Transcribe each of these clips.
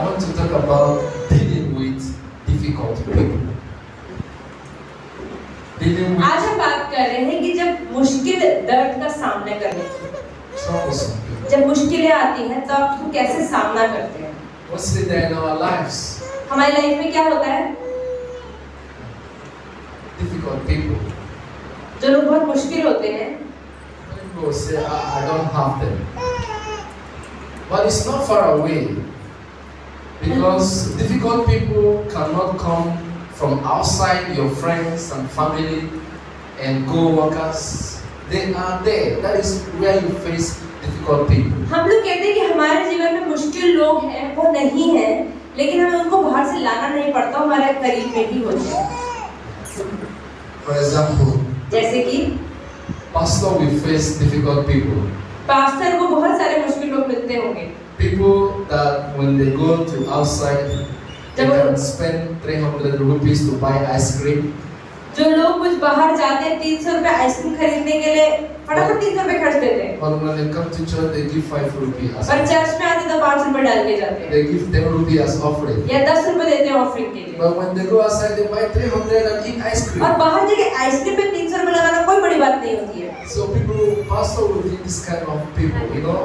I want to talk about dealing with difficult people. Dealing with आज हम बात कर रहे हैं कि जब मुश्किल दर्द का सामना करने की, troublesome people. जब मुश्किलें आती हैं तो आप उसको कैसे सामना करते हैं? What's it there in our lives? हमारी लाइफ में क्या होता है? Difficult people. जो लोग बहुत मुश्किल होते हैं, People will say, I don't have them. But it's not far away. Because difficult people cannot come from outside your friends and family and co-workers. They are there. That is where you face difficult people. हम लोग कहते हैं कि हमारे जीवन में मुश्किल लोग हैं, वो नहीं हैं, लेकिन हमें उनको बाहर से लाना नहीं पड़ता, हमारे करीब में ही होते हैं। For example, जैसे कि pastor will face difficult people. Pastor को बहुत सारे मुश्किल लोग मिलते होंगे। People that when they go to outside, they can spend 300 rupees to buy ice cream. जो लोग कुछ बाहर जाते हैं 300 रुपए आइसक्रीम खरीदने के लिए फटाफट 300 रुपए खर्च देते हैं। But when they come to church, they give 5 rupees. पर चर्च में आते तो 5 रुपए डाल के जाते हैं। They give 10 rupees as offering. या 10 रुपए देते हैं ऑफरिंग के लिए। But when they go outside, they buy 300 and eat ice cream. और बाहर जाके आइसक्रीम पे 300 रुपए लगाना कोई बड़ी बात नहीं होती है। So pastor will be this kind of people, you know.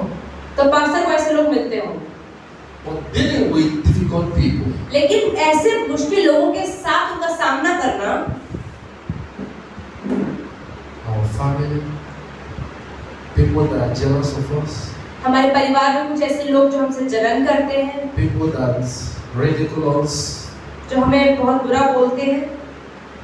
तो पास्टर को ऐसे लोग मिलते होंगे। But dealing with difficult people. लेकिन ऐसे मुश्किल लोगों के साथ उनका सामना करना, Our family, people that are jealous of us, हमारे परिवार में कुछ ऐसे लोग जो हमसे जलन करते हैं, people that ridicule us. जो हमें बहुत बुरा बोलते हैं।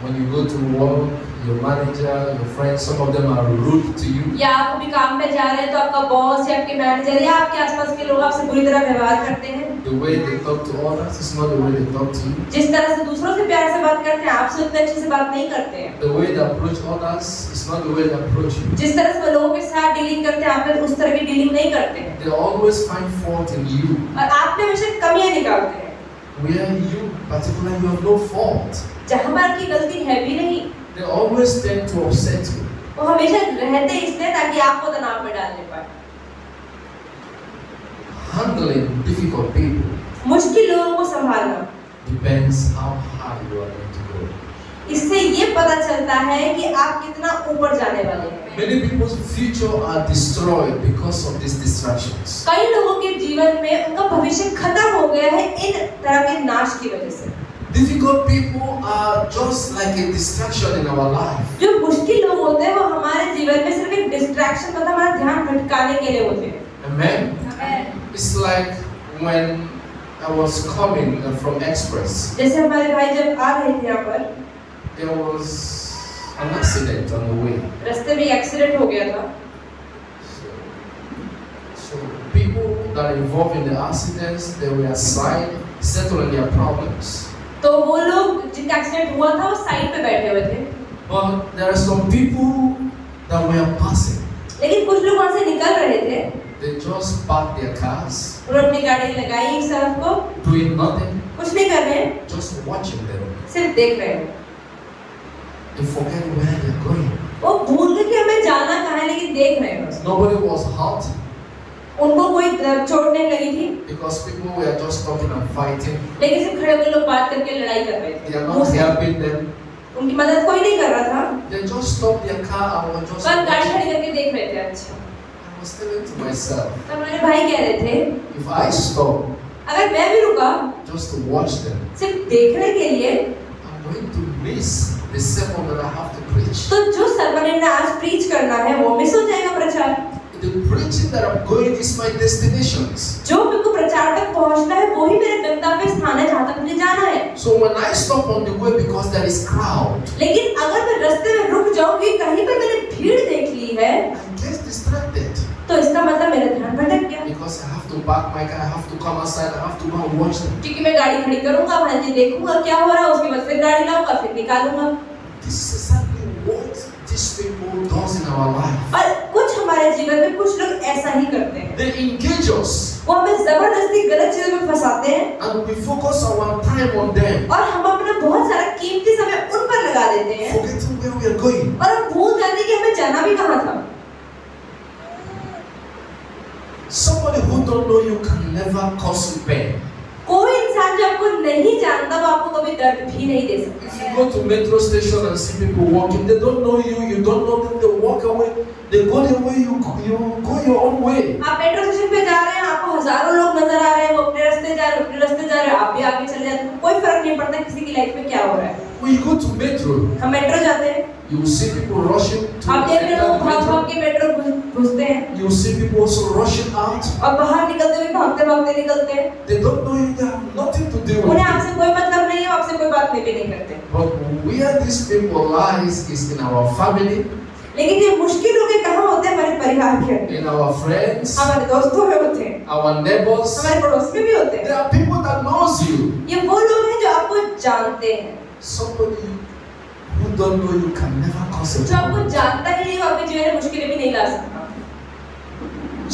When you go to work, your manager, your friends, some of them are rude to you. या आप कभी काम पे जा रहे हैं तो आपका बॉस या आपके मैनेजर या आपके आसपास के लोग आपसे बुरी तरह व्यवहार करते हैं। The way they talk to others is not the way they talk to you. जिस तरह से दूसरों से प्यार से बात करते हैं, आपसे उतने अच्छे से बात नहीं करते हैं। The way they approach others is not the way they approach you. जिस तरह से वो लोगों के साथ डीलिंग करते हैं, आप उस तरह की डीलिंग नहीं करते हैं। They always find fault in you. और आप में हमेशा कमियां निकालते हैं। Where you particularly you have no fault. जहाँ पर आपकी गलती है भी नहीं, They always tend to upset you. वो हमेशा रहते इसलिए ताकि आपको तनाव में डालने पाए। Handling difficult people मुश्किल लोगों को संभालना, depends how high you are going to go. इससे ये पता चलता है कि आप कितना ऊपर जाने वाले हैं। Many people's future are destroyed because of these distractions. कई लोगों के जीवन में उनका भविष्य खत्म हो गया है इन तरह के नाश की वजह से। Difficult people are just like a distraction in our life. जो मुश्किल लोग होते हैं वो हमारे जीवन में सिर्फ एक डिस्ट्रैक्शन, मतलब हमारा ध्यान भटकाने के लिए होते हैं। Amen. It's like when I was coming from Express. जैसे हमारे भाई जब आ रहे थे यहाँ पर, There was an accident on the way. रास्ते में एक्सीडेंट हो गया था। So people that are involved in the accidents, they were assigned settling their problems. तो वो लोग जिनका एक्सीडेंट हुआ था वो साइड पे बैठे हुए थे। But there are some people that were passing. लेकिन कुछ लोग वहाँ से निकल रहे थे। They just parked their cars. उन्होंने अपनी गाड़ी लगाई एक तरफ को, Doing nothing. कुछ नहीं कर रहे हैं, Just watching them. सिर्फ देख रहे हैं। They forget where they're going. वो भूल गए कि हमें जाना कहाँ है, लेकिन देख रहे हैं बस। Nobody was hurt. उनको कोई चोट नहीं लगी थी। Because people were just talking and fighting. लेकिन सिर्फ खड़े होकर लोग बात करके लड़ाई कर रहे They are थे। not helping them. उनकी मदद कोई नहीं कर रहा था। They just stopped their car and were just बस गाड़ी watching. खड़ी करके देख रहे थे। अच्छा, I was telling to myself, तो हमारे भाई कह रहे थे, if I stop अगर मैं भी रुका just to watch them, सिर्फ देखने के लिए, I'm going to miss the sermon that I have to preach. तो जो सरमन ने आज प्रीच करना है वो मिस हो जाएगा प्रचार। The preaching that I'm going is my destinations. जो मेरे को प्रचार तक पहुंचना है वही मेरा गंतव्य स्थान है जहाँ तक मुझे जाना है। So when I stop on the way because there is crowd, लेकिन अगर मैं रास्ते में रुक जाऊँ कि कहीं पर मैंने भीड़ देख ली है, I get distracted. तो इसका मतलब मेरा ध्यान भटक गया। Because I have to park my car, I have to come outside, I have to go and watch them. क्योंकि मैं गाड़ी खड़ी करूँगा, वहाँ से देखूँगा क्या हो रहा है, उसके बाद फिर गाड़ी लाऊँगा, फिर निकालूँगा। This is exactly what these people does in our life. और कुछ हमारे जीवन में कुछ लोग ऐसा ही करते हैं। They engage us. वो हमें जबरदस्ती गलत चीजों में फंसाते हैं। And we focus our time on them. और हम अपना बहुत सारा कीमती समय उन पर लगा देते हैं। Forgetting where we are going. और हम भूल जाते हैं कि हमें जाना भी कहाँ था। Somebody who don't know you can never cause you pain. कोई जानता वो आपको कभी दर्द भी नहीं दे सकता। If you go to metro station and see people walking, they don't know you, you don't know them, they walk away, they go their way, you go your own way. आप मेट्रो स्टेशन पे जा रहे हैं, आपको हजारों लोग नजर आ रहे हैं, वो अपने रास्ते जा रहे हैं, आप भी आगे चले जाते हैं, कोई फर्क नहीं पड़ता किसी की लाइफ में क्या हो रहा है। When you go to metro, हम मेट्रो जाते हैं, you will see people rushing to आप देख रहे हो भाग metro. भाग के मेट्रो घुसते हैं, You will see people also rushing out. और बाहर निकलते हुए भागते भागते निकलते हैं। They don't know you, they have nothing to do with उन्हें you. आपसे कोई मतलब नहीं है, आपसे कोई बात भी नहीं करते। But where these people lies is in our family, लेकिन ये मुश्किलों के कहाँ होते हैं? हमारे परिवार के अंदर, in our friends, हमारे दोस्तों में होते हैं, our neighbors. हमारे पड़ोस में भी होते हैं। There are people that knows you. ये वो लोग हैं जो आपको जानते हैं। Somebody who don't know you can never cause a जो आपको problem. जानता ही नहीं, वो आपके जीवन में मुश्किलें भी नहीं ला सकता।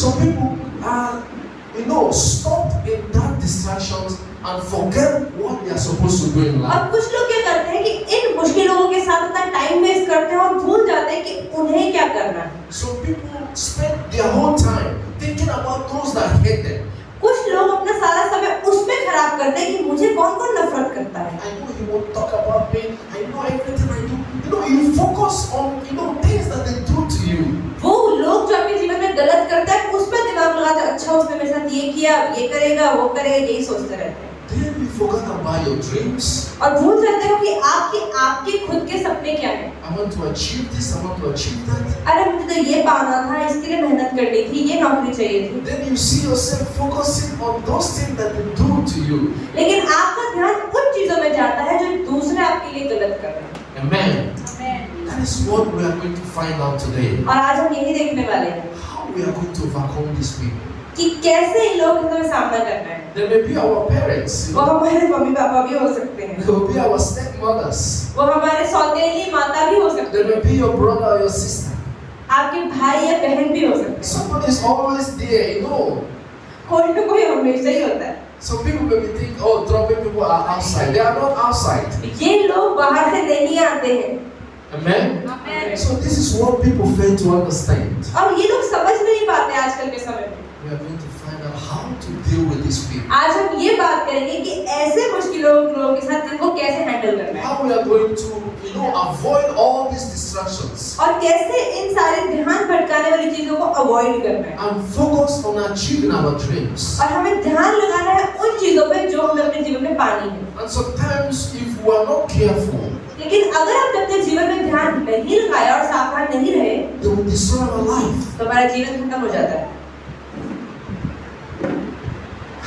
Some people are, stopped in that distractions and forget what they are supposed to do in life. अब कुछ लोग क्या करते हैं कि इन मुश्किलों के साथ अपना टाइम वेस्ट करते हैं और भूल जाते हैं कि उन्हें क्या करना है। So people spend their whole time thinking about those that hate them. कुछ लोग अपना सारा समय उसमें खराब करते हैं कि मुझे कौन कौन नफरत करता है। I know he won't talk about me. I know everything I do. You focus on things that they do to you. वो लोग जो आपके जीवन में गलत करते हैं उस पर दिमाग लगाते हैं, अच्छा उसने मेरे साथ ये किया, ये करेगा, वो करेगा, यही सोचते रहते हैं। Then you forget about your dreams. और भूल जाते हो कि आपके खुद के सपने क्या हैं। I want to achieve this. I want to achieve that. अरे मुझे तो ये पाना था, इसके लिए मेहनत करनी थी, ये नौकरी चाहिए थी। Then you see yourself focusing on those things that they do to you. लेकिन आपका ध्यान उन चीजों में जाता है जो दूसरे आपके लिए गलत कर रहे हैं। Amen. That is what we are going to find out today. और आज हम यही देखने वाले हैं How we are going to overcome these people. कि कैसे इन लोगों का सामना करना है। They may be our parents. वो हमारे मम्मी पापा भी हो सकते हैं, They will be our stepmothers. वो हमारे सौतेली माता भी हो सकते They हैं, may be your brother or your sister. आपके भाई या बहन भी हो सकते हैं। Somebody is always there. कोई ना कोई हमेशा ही होता है। Some people may be thinking, oh, dropping people are outside. They are not outside. ये लोग बाहर से नहीं आते हैं। Amen. So this is what people fail to understand. और ये लोग समझ नहीं पाते आजकल के समय में। We are going to find out how to deal with these people. आज हम ये बात करेंगे कि ऐसे मुश्किलों लोगों के साथ इनको कैसे हैंडल करना है, How we are going to, avoid all these distractions और कैसे इन सारे ध्यान भटकाने वाली चीजों को अवॉइड करना है, and focus on achieving our dreams. और हमें ध्यान लगाना है उन चीजों पे जो हमें अपने जीवन में पानी है। And sometimes, if we are not careful, लेकिन अगर हम अपने जीवन में ध्यान नहीं लगाया और सावधान नहीं रहे, they will destroy our life. तो हमारा जीवन खत्म हो जाता है।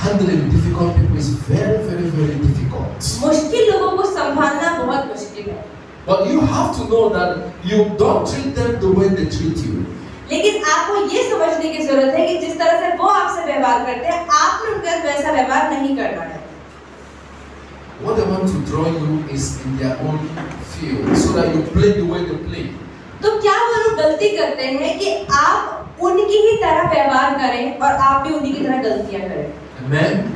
Handling difficult people is very, very, very difficult. मुश्किल लोगों को संभालना बहुत मुश्किल है, But you have to know that you don't treat them the way they treat you. लेकिन आपको ये समझने की जरूरत है कि जिस तरह से वो आपसे व्यवहार करते हैं, आपने उनके साथ वैसा व्यवहार नहीं करना है। What they want to draw you is in their own field, so that you play the way they play. तो क्या वो लोग गलती करते हैं कि आप उनकी ही तरह व्यवहार करें और आप भी उन्हीं की तरह गलतियां करें। Amen.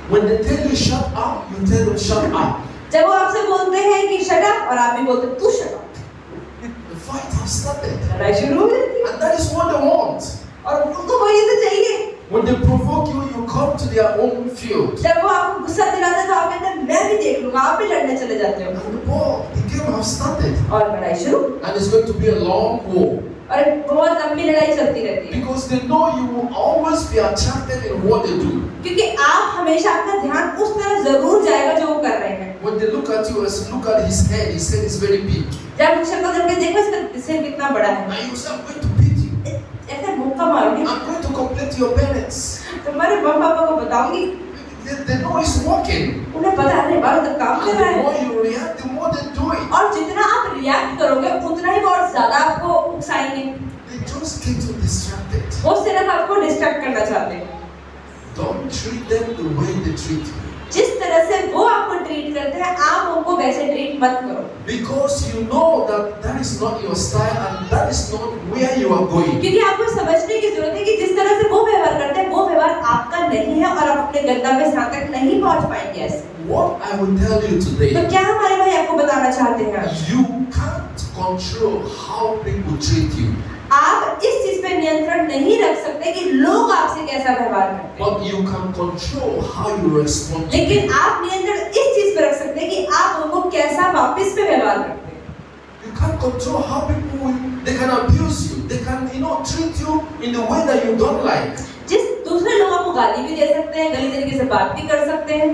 When they tell you shut up, you tell them shut up. जब वो आपसे बोलते हैं कि शट अप और आप भी बोलते हैं तू shut up, The fight has started, लड़ाई शुरू हो जाती है। and that is what they want. और उनको वही तो चाहिए। When they provoke you, you come to their own field. जब वो आपको गुस्सा दिलाते हैं तो आप कहते हैं मैं भी देख लूंगा, आप भी लड़ने चले जाते हो And the game has started, और लड़ाई शुरू, and it's going to be a long war. और बहुत लंबी लड़ाई चलती रहती है, Because they know you will always be attracted in what they do. क्योंकि आप हमेशा आपका ध्यान उस तरफ जरूर जाएगा जो वो कर rहे हैं। When they look at you, look at his head is very big. जब शक्ल करके देखो इसका सिर कितना बड़ा है, And you say, I'm going to beat you. ऐसे मुक्का मारोगे, I'm going to complain to your parents. तुम्हारे मम्मी पापा को बताऊंगी, They know it's working. उन्हें पता है अरे बाल तो काम And कर रहा the है। more you react, the more they do it. और जितना आप रिएक्ट करोगे उतना ही और ज्यादा आपको उकसाएंगे। They just get you distracted. वो सिर्फ आपको डिस्ट्रैक्ट करना चाहते हैं। Don't treat them the way they treat you. जिस तरह से वो आपको ट्रीट करते हैं, आप उनको वैसे ट्रीट मत करो, Because you know that is not your style and that is not where you are going. क्योंकि आपको समझने की जरूरत है कि जिस तरह से वो व्यवहार करते हैं, वो व्यवहार आपका नहीं है और आप अपने गंतव्य स्थान तक नहीं पहुंच पाएंगे ऐसे। What I will tell you today, तो क्या हमारे भाई आपको बताना चाहते हैं, you can't control how people treat you. आप इस चीज पे नियंत्रण नहीं रख सकते कि लोग आपसे कैसा व्यवहार करते हैं, but you can control how you respond to लेकिन people. आप नियंत्रण इस चीज पे रख सकते हैं कि आप उनको कैसा वापस पे व्यवहार करते हैं। You can't control how people they can abuse you. They can, treat you in the way that you don't like. जिस दूसरे लोग आपको गाली भी दे सकते हैं, गलत तरीके से बात भी कर सकते हैं,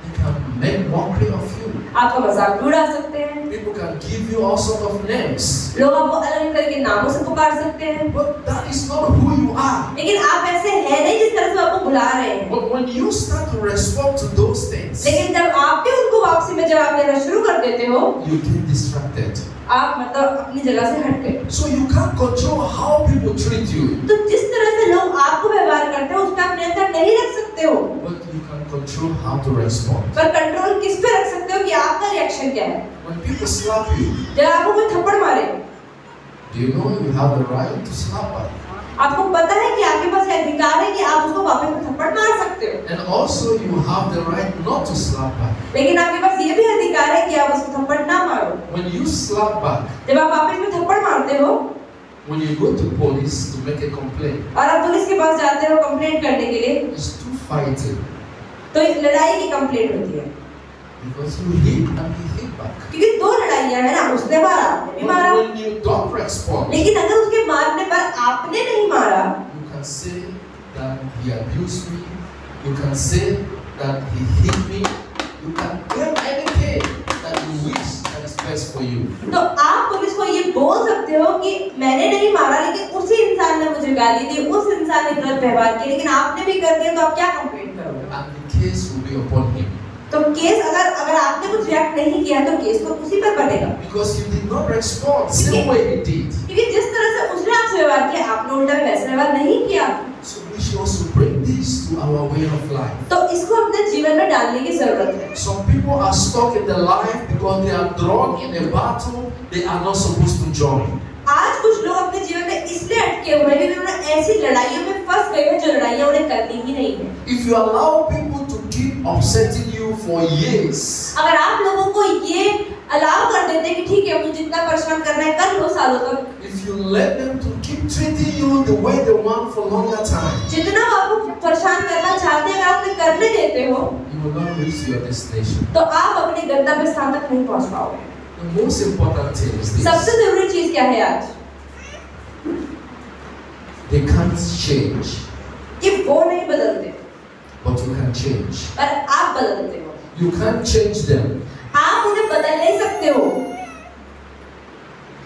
They can make mockery of you. आपका मजाक भी उड़ा सकते हैं, People can give you all sorts of names. लोग आपको अलग अलग तरह के नामों से पुकार सकते हैं, But that is not who you are. लेकिन आप ऐसे हैं नहीं जिस तरह से वो आपको बुला रहे हैं। But when you start to respond to those things, लेकिन जब आप भी उनको वापसी में जवाब देना शुरू कर देते हो, you get distracted. आप मतलब अपनी जगह से हट गए। So you can't control how people treat you. तो जिस तरह से लोग आपको व्यवहार करते हैं उस पर आप नियंत्रण नहीं रख सकते हो, But you can control how to respond. पर कंट्रोल किस पे रख सकते हो कि आपका रिएक्शन क्या है। When people slap you, जब आपको कोई थप्पड़ मारे, do you know you have the right to slap back? आपको पता है कि आपके पास ये अधिकार है कि आप उसको वापस में थप्पड़ मार सकते हो, And also you have the right not to slap back. लेकिन आपके पास ये भी अधिकार है कि आप उसको थप्पड़ ना मारो। When you slap back, जब आप वापस में थप्पड़ मारते हो when you go to police to make a complaint, और आप पुलिस के पास जाते हो कंप्लेंट करने के लिए, it's two fighting. तो लड़ाई की कंप्लेंट होती है, Because you hit and he hit back. क्योंकि दो लड़ाइयाँ हैं ना, उसने मारा आपने भी मारा। But when you don't respond, लेकिन अगर उसके मारने पर आपने नहीं मारा, you can say that he abused me. You can say that he hit me. You can claim anything that you wish that is best for you. तो आप पुलिस को ये बोल सकते हो कि मैंने नहीं मारा, लेकिन उसी इंसान ने मुझे गाली दी, उस इंसान ने गलत व्यवहार किया, लेकिन आपने भी कर दिया, तो आप क्या कंप्लेंट करोगे? And the case will be upon him. तो केस अगर आपने कुछ रिएक्ट नहीं किया तो केस तो उसी पर बनेगा, Because you did not respond same way he did. क्योंकि जिस तरह से उसने आपसे व्यवहार किया आपने उल्टा वैसा व्यवहार नहीं किया। So we should also bring this to our way of life. तो इसको अपने जीवन में डालने की जरूरत है। Some people are stuck in their life because they are drawn in a battle they are not supposed to join. आज कुछ लोग अपने जीवन में इसलिए अटके हुए हैं क्योंकि उन्होंने ऐसी लड़ाइयों में फंस गए हैं जो लड़ाइयाँ उन्हें करनी ही नहीं है। If you allow people to keep upsetting you for years, अगर आप लोगों को ये अलाउ कर देते हैं कि ठीक है मुझे जितना परेशान करना है कर लो सालों तक, if you let them to keep treating you the way they want for longer time, जितना वो आपको परेशान करना चाहते हैं अगर आप उन्हें करने देते हो, you will not reach your destination. तो आप अपने गंतव्य स्थान तक नहीं पहुंच पाओगे। The most important thing is this: सबसे जरूरी चीज क्या है आज? they can't change, कि वो नहीं बदलते, but you can change. पर आप बदलते हो। You can't change them, आप उन्हें बदल नहीं सकते हो,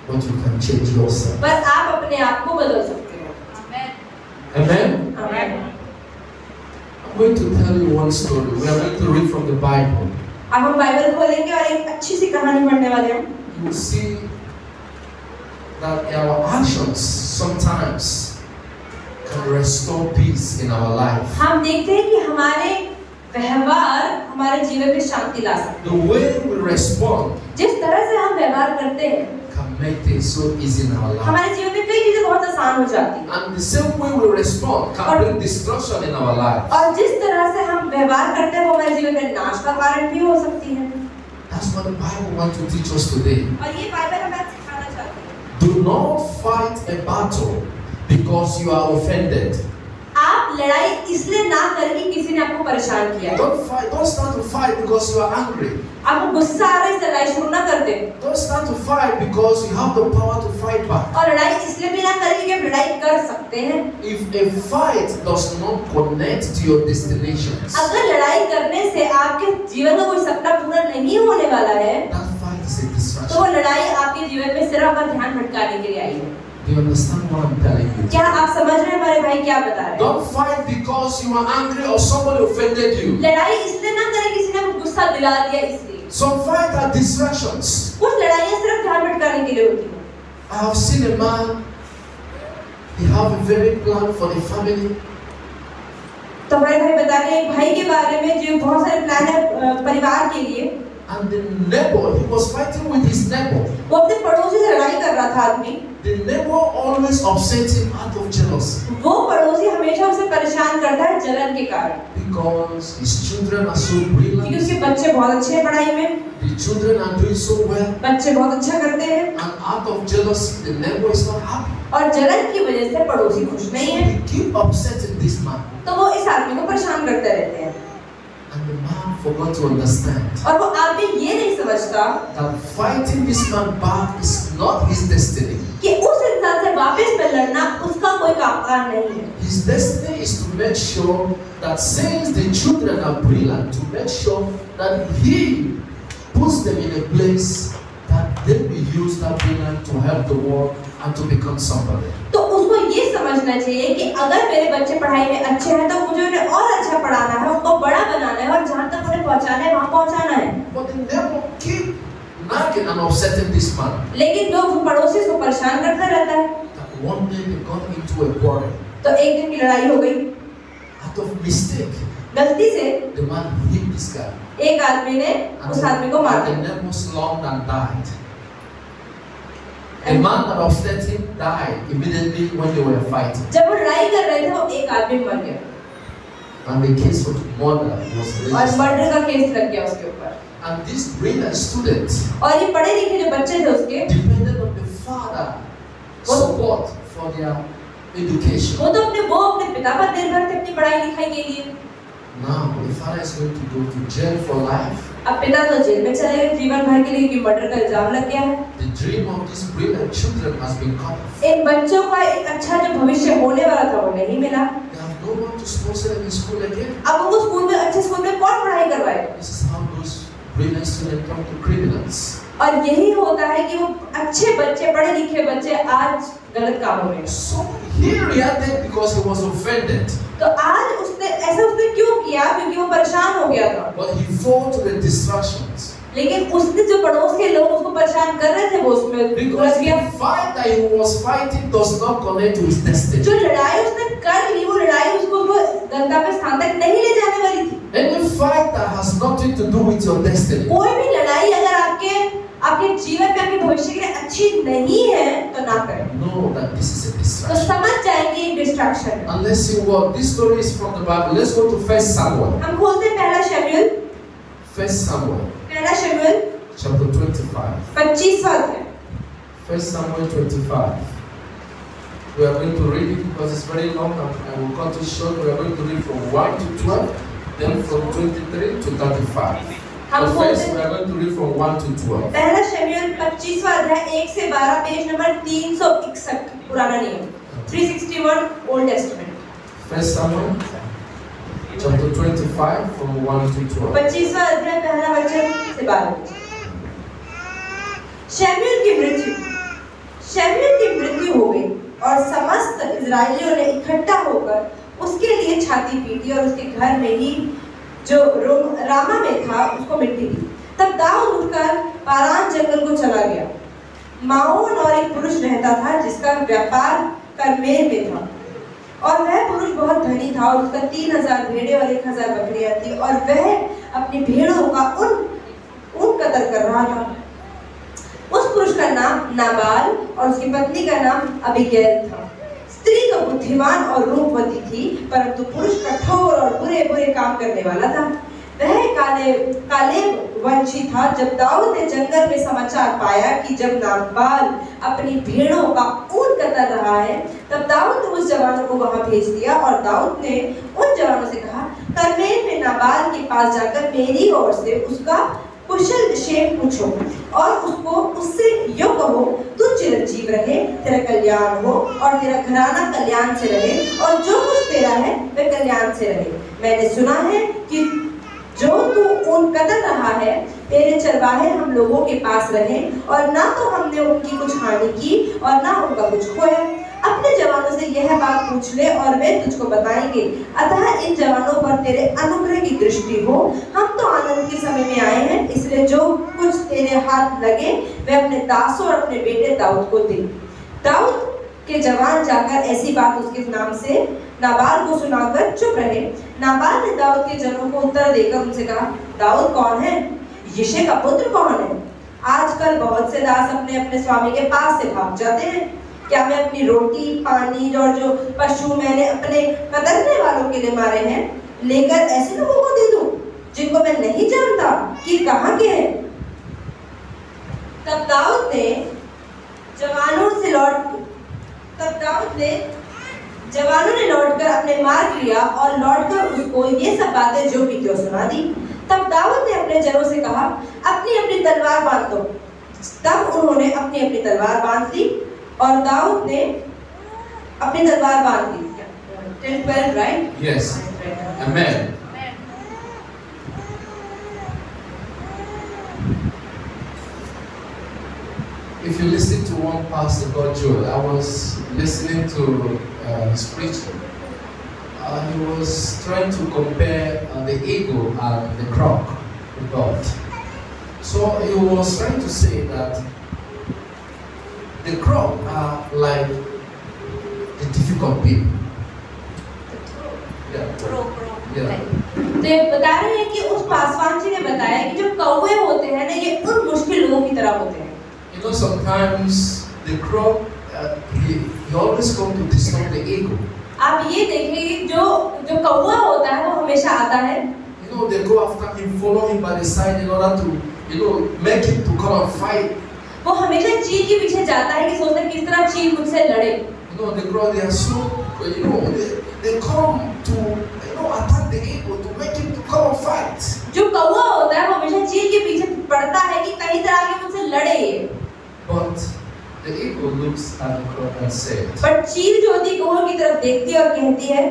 but you can change yourself. पर आप अपने आप को बदल सकते हो। Amen? आमीन। I'm going to tell you one story. We are going to read from the Bible. अब हम बाइबल खोलेंगे और एक अच्छी सी कहानी पढ़ने वाले हैं। You will see that our actions sometimes can restore peace in our life. हम देखते हैं कि हमारे व्यवहार हमारे जीवन में शांति ला सकते The way we respond हैं। जिस तरह से हम व्यवहार करते हैं can make things so easy in our life. हमारे जीवन में कई चीजें बहुत आसान हो जाती हैं, And the same way we respond can bring destruction in our life. और जिस तरह से हम व्यवहार करते हैं वो हमारे जीवन में नाश का कारण भी हो सकती है। That's what the Bible wants to teach us today. और ये बाइबल हमें सिखाना चाहती है। Do not fight a battle because you are offended. आप लड़ाई इसलिए ना करें कि किसी ने आपको परेशान किया है। Don't start to fight because you are angry. आपको गुस्सा आ रहा है, इस लड़ाई शुरू ना कर दें। Don't start to fight because you have the power to fight back. और लड़ाई इसलिए भी ना करें कि आप लड़ाई कर सकते हैं। If a fight does not connect to your destinations, अगर लड़ाई करने से आपके जीवन का कोई सपना पूरा नहीं होने वाला है, that fight is a तो वो distraction. लड़ाई आपके जीवन में सिर्फ आपका ध्यान भटकाने के लिए आई है। Do you understand what I'm telling you? क्या आप समझ रहे हैं हमारे भाई क्या बता रहे हैं? Don't fight because you are angry or somebody offended you. लड़ाई इसलिए ना करें किसी ने आपको गुस्सा दिला दिया इसलिए। Some fight are distractions. कुछ लड़ाइयाँ सिर्फ ध्यान भटकाने के लिए होती हैं। I have seen a man, he have a very plan for the family. तो हमारे भाई बता रहे हैं एक भाई के बारे में जो बहुत सारे प्लान है परिवार के लिए। And the neighbor, he was fighting with his neighbor. वो अपने पड़ोसी से लड़ाई कर रहा था आदमी। The neighbor always upset him out of jealousy. वो पड़ोसी हमेशा उसे परेशान करता है जलन के कारण। Because his children are so brilliant. क्योंकि उसके बच्चे बहुत अच्छे हैं पढ़ाई में। The children are doing so well. बच्चे बहुत अच्छा करते हैं। And out of jealousy, the neighbor is not happy. और जलन की वजह से पड़ोसी खुश नहीं है। So he keep upsetting this man. तो वो इस आदमी को परेशान करते रहते हैं। And the man forgot to understand. और वो आदमी ये नहीं समझता that fighting this man back is not his destiny. कि उस इंसान से वापस में लड़ना उसका कोई काम नहीं है। His destiny is to make sure that since the children are brilliant, to make sure that he puts them in a place that they will use that brilliance to help the world and to become somebody. तो उसको ये समझना चाहिए कि अगर मेरे बच्चे पढ़ाई में अच्छे हैं तो मुझे उन्हें और अच्छा पढ़ाना है, उनको बड़ा बनाना है और जहाँ तक उन्हें पहुँचाना है वहाँ पहुँचाना है। But the neighbor keep nagging and upsetting this man. लेकिन जो पड़ोसी उसको परेशान करता रहता है। That one day they got into a quarrel. तो एक दिन की लड़ाई हो गई। Out of mistake, गलती से the man hit this guy. एक आदमी ने उस आदमी को मार दिया। The neighbor slumped and died. The man that upset him died immediately when they were fighting. जब वो लड़ाई कर रहे थे वो एक आदमी मर गया। And the case of murder was और registered. मर्डर का केस लग गया उसके ऊपर। And this brilliant student और ये पढ़े लिखे जो बच्चे थे उसके depended on the father support for their education. वो तो अपने पिता पर निर्भर थे अपनी पढ़ाई लिखाई के लिए। Now the father is going to go to jail for life. अब पिता तो जेल में चले गए जीवन भर के लिए, क्योंकि मर्डर का इल्जाम लग गया है। The dream of these brilliant children has been cut off. इन बच्चों का एक अच्छा जो भविष्य होने वाला था वो नहीं मिला। They have no one to sponsor them in school again. अब उनको स्कूल में अच्छे स्कूल में कौन पढ़ाई करवाए? This is how those brilliant students turn to criminals. और यही होता है कि वो अच्छे बच्चे, पढ़े लिखे बच्चे आज गलत कामों में। So he reacted because he was offended. तो आज उसने क्यों किया? क्योंकि वो परेशान हो गया था। But he fell to the distractions. लेकिन उसने जो पड़ोस के लोग उसको परेशान कर रहे थे वो उसमें उलझ गया। The fight that he was fighting does not connect to his destiny. जो लड़ाई उसने कर ली वो लड़ाई उसको गंतव्य स्थान तक नहीं ले जाने वाली थी। Any fight that has nothing to do with your destiny. कोई भी लड़ाई अगर आपके जीवन में आपके भविष्य के लिए अच्छी नहीं है तो ना करें। Know that this is a तो distraction. समझ जाएंगे ये डिस्ट्रैक्शन है। And let's see what this story is from the Bible. Let's go to 1 Samuel. हम खोलते हैं पहला शमूएल 1 Samuel chapter 25. 25वां अध्याय। 1 Samuel 25. We are going to read it because it's very long and I will cut it short. We are going to read from 1 to 12, then from 23 to 35. But first we are going to read from 1 to 12. पहला शमूएल 25वां अध्याय 1 से 12, page number 361, पुराना नियम 361 old testament. 1 Samuel chapter 25 from 1 to 12. 25वां अध्याय पहला वचन से 12। शमूएल की मृत्यु हो गई और समस्त इजरायलियों ने इकट्ठा होकर उसके लिए छाती पीटी और उसके घर में ही जो रामा में था उसको मिट्टी दी। तब दाऊद उठकर पारान जंगल को चला गया। माओन और एक पुरुष रहता था जिसका व्यापार कर्मेल में था और वह पुरुष बहुत धनी था और उसका 3000 भेड़ें और 1000 बकरियां थी और वह अपनी भेड़ों का ऊन कतर कर रहा था। उस पुरुष का नाम नाबाल और उसकी पत्नी का नाम अबीगैल था। स्त्री तो बुद्धिमान और रूपवती थी, परंतु पुरुष कठोर और बुरे बुरे काम करने वाला था। वह कालेब वंशी था। जब दाऊद ने जंगल में समाचार पाया कि जब नाबाल अपनी भेड़ों का ऊन कतर रहा है, तब दाऊद ने उस जवानों को वहां भेज दिया और दाऊद ने उन जवानों से कहा, कर्मेल में नाबाल के पास जाकर मेरी ओर से उसका कुशल क्षेम पूछो और उससे यो कहो, तू चिरंजीव रहे, तेरा कल्याण हो और तेरा घराना कल्याण से रहे और जो कुछ तेरा है वह कल्याण से रहे। मैंने सुना है कि जो तू ऊन कतर रहा है, तेरे चरवाहे हम लोगों के पास रहे और ना तो हमने उनकी कुछ हानि की और ना उनका कुछ खोया। अपने जवानों से यह बात पूछ ले और वे तुझको बताएंगे। अतः इन जवानों पर तेरे अनुग्रह की दृष्टि हो। हम तो आनंद के समय में आए हैं, इसलिए जो कुछ तेरे हाथ लगे वे अपने दासों और अपने बेटे दाऊद को दे। दाऊद के जवान जाकर ऐसी बात उसके नाम से नाबाल को सुनाकर चुप रहे। नाबाल ने दाऊद के जनों को उत्तर देकर उनसे कहा, दाऊद कौन है? यिशै का पुत्र कौन है? आजकल बहुत से दास अपने अपने स्वामी के पास से भाग जाते हैं। क्या मैं अपनी रोटी, पानी और जो पशु मैंने अपने कतरने वालों के लिए मारे हैं लेकर ऐसे लोगों को दे दूं जिनको मैं नहीं जानता कि कहाँ के हैं? तब दाऊद ने जवानों ने लौटकर अपने मार्ग लिया और लौटकर उसको ये सब बातें जो भी त्यों सुना दी। तब दाऊद ने अपने जनों से कहा, अपनी अपनी तलवार बांध दो। तब उन्होंने अपनी अपनी तलवार बांध ली और दाऊद ने अपनी तलवार बांध ली। 10-12, right? Yes. Amen. If you listen to one pastor called Joel, I was listening to his preaching. He was trying to compare the eagle and the croc with God. So he was trying to say that the croc are like the difficult people. तो ये बता रहे हैं कि उस पासवान जी ने बताया कि जो कौवे होते हैं ना, ये उन मुश्किल लोगों की तरह होते हैं। You know, sometimes the croc he always come to disturb the eagle. आप ये देखिए, जो कौवा होता है वो हमेशा आता है। You know, they go after him, follow him by the side in order to, make him to come and fight. वो हमेशा चील के पीछे जाता है कि सोचता है किस तरह चील मुझसे लड़े। You know, the croc, they are so, they come to, attack the eagle to make him to come and fight. जो कौवा होता है वो हमेशा चील के पीछे पड़ता है कि कहीं तरह के मुझसे लड़े। But the eagle looks at the croc and says, पर चील जो होती है कौवे की तरफ देखती है और कहती है,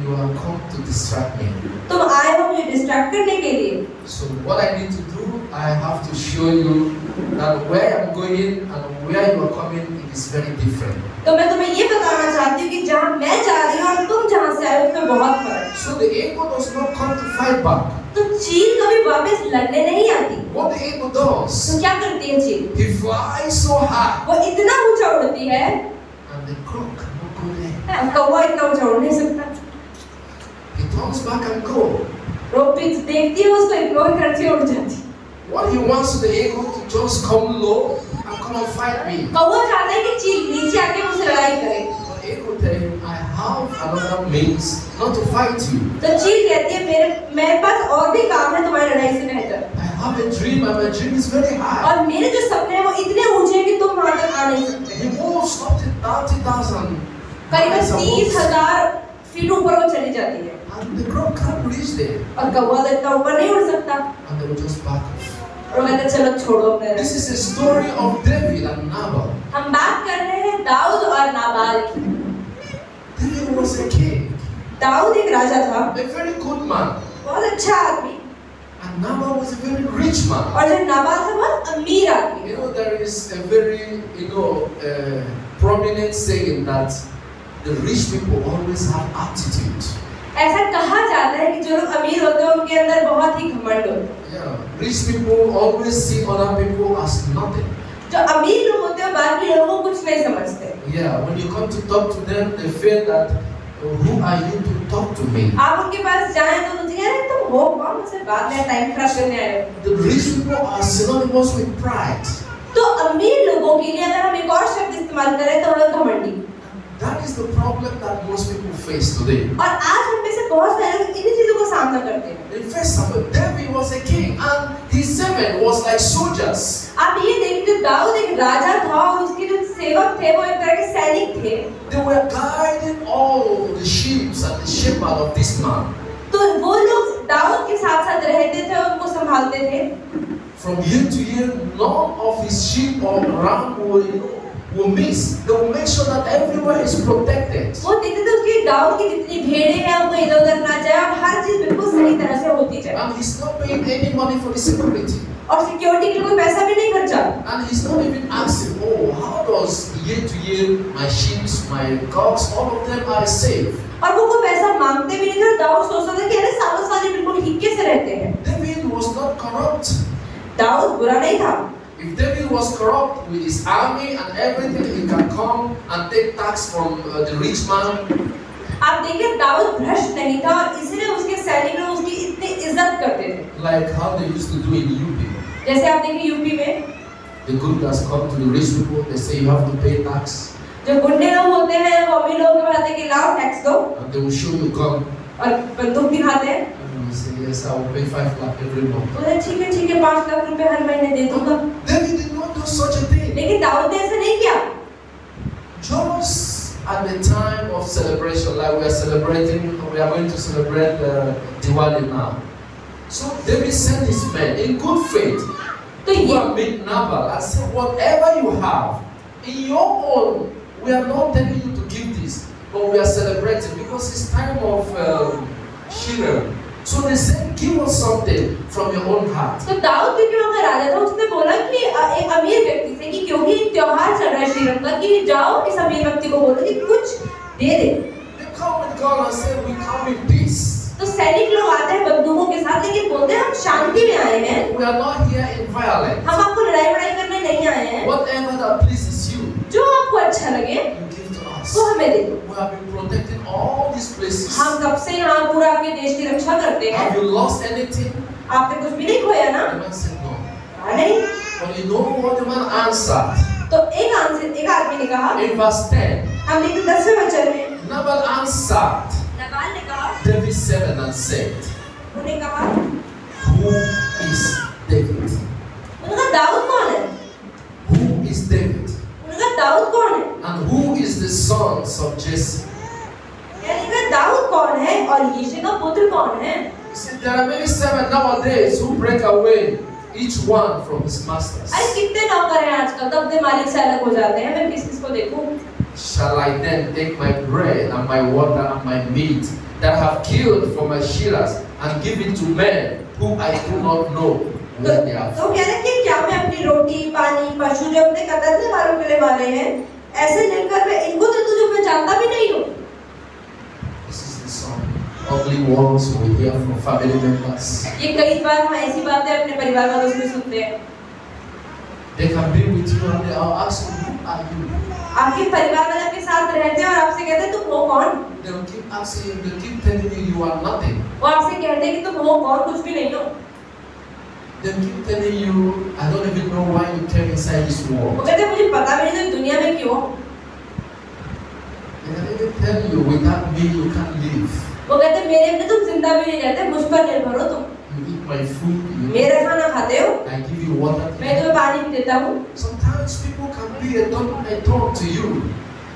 you have come to distract me. तुम आए हो मुझे डिस्ट्रैक्ट करने के लिए। So what I need to do, I have to show you that where I'm going and where you are coming, it is very different. तो मैं तुम्हें ये बताना चाहती हूँ कि जहाँ मैं जा रही हूँ और तुम जहाँ से आए हो उसमें बहुत फर्क है। So the eagle does not come to fight back. तो चील कभी वापस लड़ने नहीं आती। What the eagle does, तो क्या करती है चील? he flies so high. वो इतना ऊंचा उड़ती है, And the croc cannot go there. अब कौवा इतना ऊंचा उड़ नहीं सकता। He turns back and go. वो पीछे देखती है, उसको इग्नोर करती है, उड़ जाती है। What he wants the eagle to just come low and come and fight me. कौवा चाहता है कि चील नीचे आके मुझसे लड़ाई करे। But the eagle tell him, I have another means not to fight you. तो चील कहती है मेरे पास और भी काम है तुम्हारी लड़ाई से बेहतर। I have a dream and my dream is very high. और मेरे जो सपने हैं वो इतने ऊंचे हैं कि तुम वहां तक आ नहीं सकते। He moves up to 30,000. करीबन 30,000 फीट ऊपर वो चली जाती है। And the croc can't reach there. और कौवा तो इतना ऊपर नहीं उड़ सकता। And they will just back off. और वो कहते चलो छोड़ो अपने। This is a story of David and Nabal. हम बात कर रहे हैं दाऊद और नाबाल की। David was a king. Dawood एक राजा था, A very good man. बहुत अच्छा आदमी। And Nabal was a very rich man. और जो नाबाल था बहुत अमीर आदमी। You know, there is a very, prominent saying that the rich people always have attitude. ऐसा कहा जाता है कि जो लोग अमीर होते हैं उनके अंदर बहुत ही घमंड होता है। Yeah, rich people always see other people as nothing. जो अमीर लोग होते हैं बाकी लोगों को कुछ नहीं समझते। Yeah, when you come to talk to them, they feel that, who are you to talk to me? आप उनके पास जाएं तो मुझे यार तुम हो कौन, मुझसे बात में टाइम खराब करने आए हो। The rich people are synonymous with pride. तो अमीर लोगों के लिए अगर हम एक और शब्द इस्तेमाल करें तो है घमंडी। That is the problem that most people face today. और आज हम में से बहुत सारे लोग इन्हीं चीजों को सामना करते हैं। In First Samuel, David was a king and his servant was like soldiers. आप ये देखिए, दाऊद एक राजा था और उसके जो सेवक थे वो एक तरह के सैनिक थे। They were guiding all the sheep and the shepherd of this man. तो वो लोग दाऊद के साथ साथ रहते थे और उनको संभालते थे। From year to year, none of his sheep or ram will miss. They will make sure that everywhere is protected. वो देखते थे उसकी दाऊद की जितनी भेड़ें हैं वो इधर-उधर ना जाए और हर चीज बिल्कुल सही तरह से होती जाए। And he's not paying any money for the security. और सिक्योरिटी के लिए कोई पैसा भी नहीं खर्चा। And he's not even asking, how does year to year my sheep, my goats, all of them are safe? और वो कोई पैसा मांगते भी नहीं थे। दाऊद सोचता था कि अरे सालों साल ये बिल्कुल ठीक से रहते हैं। David was not corrupt. Dawood बुरा नहीं था। If David was corrupt with his army and everything, he can come and take tax from the rich man. आप देखिए दाऊद भ्रष्ट नहीं था और इसलिए उसके सैनिक लोग उसकी इतनी इज्जत करते थे, like how they used to do in UP. जैसे आप देखिए यूपी में The gunas come to the rich people, they say you have to pay tax, जो गुंडे लोग होते हैं वो अमीर लोगों के बताते हैं कि लाओ टैक्स दो, and they will show you gun, और बंदूक दिखाते हैं, and you say yes, I will pay 5 lakh every month. तो ठीक है 5 लाख रुपए हर महीने दे दूंगा। David did not do such a thing. लेकिन दाऊद ने ऐसा नहीं किया। Just at the time of celebration, like we are going to celebrate Diwali now. So David sent his men in good faith to go and meet Nabal and said, whatever you have, in your own, we are not telling you to give this, but we are celebrating because it's time of Shiloh. So they said, give us something from your own heart. तो दाऊद भी वहाँ का राजा था, उसने बोला कि एक अमीर व्यक्ति से कि क्योंकि एक त्योहार चल रहा है श्रीराम का, कि जाओ इस अमीर व्यक्ति को बोलो कि कुछ दे दे। They come with God and say, we come in peace. तो सैनिक लोग आते हैं बंदूकों के साथ, लेकिन बोलते हैं हम शांति में आए हैं। We are not here in violence. हम आपको लड़ाई करने नहीं आए हैं। Whatever that pleases you, जो आपको अच्छा लगे, you give to us. वो हमें दे दो। We have been protecting all these places. हम कब से यहाँ पूरा आपके देश की रक्षा करते हैं। Have you lost anything? आपने कुछ भी नहीं खोया ना? The man said no. नहीं। But you know what the man answered? तो एक आदमी ने कहा, In verse 10, हम देखते 10वें वचन में, Nabal answered नबाल ने कहा, David 7 and said, उन्होंने कहा, who is David? उन्होंने कहा दाऊद कौन है? Who is David? उन्होंने कहा दाऊद कौन है? And who is the sons of Jesse? यानी कि दाऊद कौन है और यिशै का पुत्र कौन है? You see, there are many servants nowadays who break away each one from his masters. अरे कितने नौकर हैं आजकल, तो अपने मालिक से अलग हो जाते हैं। मैं किस को देखूं? Shall I then take my bread and my water and my meat that I have killed for my shearers and give it to men whom I do not know where they are तो from? कह रहे कि क्या मैं अपनी रोटी, पानी, पशु जो अपने कतरने वालों के लिए मारे हैं, ऐसे लेकर मैं इनको दे दूं जो मैं जानता भी नहीं हूँ? This is the song. Ugly words we hear from family members. ये कई बार हम ऐसी बातें अपने परिवार वालों से सुनते हैं। They can be with you and they are asking, who are you? आपके परिवार वाले आपके साथ रहते हैं और आपसे कहते हैं तुम हो कौन? They will keep asking you, they keep telling you you are nothing. वो आपसे कहते हैं कि तुम हो कौन, कुछ भी नहीं हो। They keep telling you, I don't even know why you came inside this वो world. कहते हैं मुझे पता भी नहीं दुनिया में क्यों। They can even tell you, without me you can't live. वो कहते हैं मेरे में तुम जिंदा भी नहीं रहते, मुझ पर निर्भर हो तुम। You eat my food, मेरा खाना खाते हो, I give you water. मैं तुम्हें पानी भी देता हूँ। Sometimes people can be a thought to you.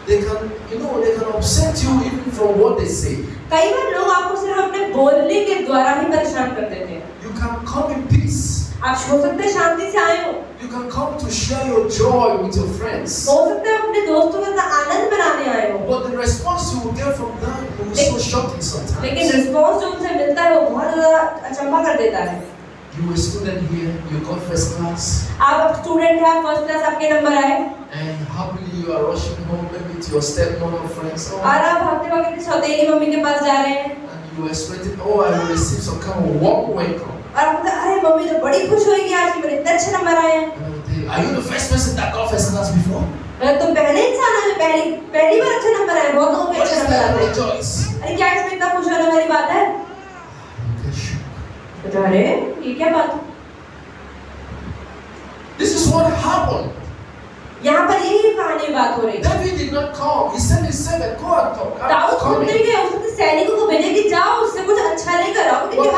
They can, they can upset you even from what they say. कई बार लोग आपको सिर्फ अपने बोलने के द्वारा ही परेशान कर देते हैं। You can come in peace. आप हो सकते हैं शांति से आए हो। You can come to share your joy with your friends. हो सकता है अपने दोस्तों के साथ आनंद मनाने आए हो। But the response you will get from them will be so shocking sometimes. लेकिन रिस्पॉन्स जो उनसे मिलता है वो बहुत ज़्यादा अचंभा कर देता है। You a student here, you got first class. आप स्टूडेंट हैं, फर्स्ट क्लास आपके नंबर आए। And happily you are rushing home maybe to your stepmom or friends. और आप भागते भागते अपनी सौतेली मम्मी के पास जा रहे हैं। And you are expecting, I will receive some kind of warm welcome. और आप कहते हैं अरे मम्मी तो बड़ी खुश होगी आज कि मेरे इतने अच्छे नंबर आए हैं। And I will tell you, are you the first person that got first class before? तुम पहले इंसान हो जो पहली बार अच्छे नंबर आए, बहुत लोगों के What अच्छे is नंबर that आते हैं। rejoice? अरे क्या इसमें इतना खुश होने वाली बात है? You get shocked. तो अरे ये क्या बात है? This is what happened. यहाँ पर यही कहानी बात हो रही है। David did not come. He sent his servant, go and talk. Dawood खुद नहीं गया, उसने सैनिकों को भेजा कि जाओ उससे कुछ अच्छा लेकर आओ, क्योंकि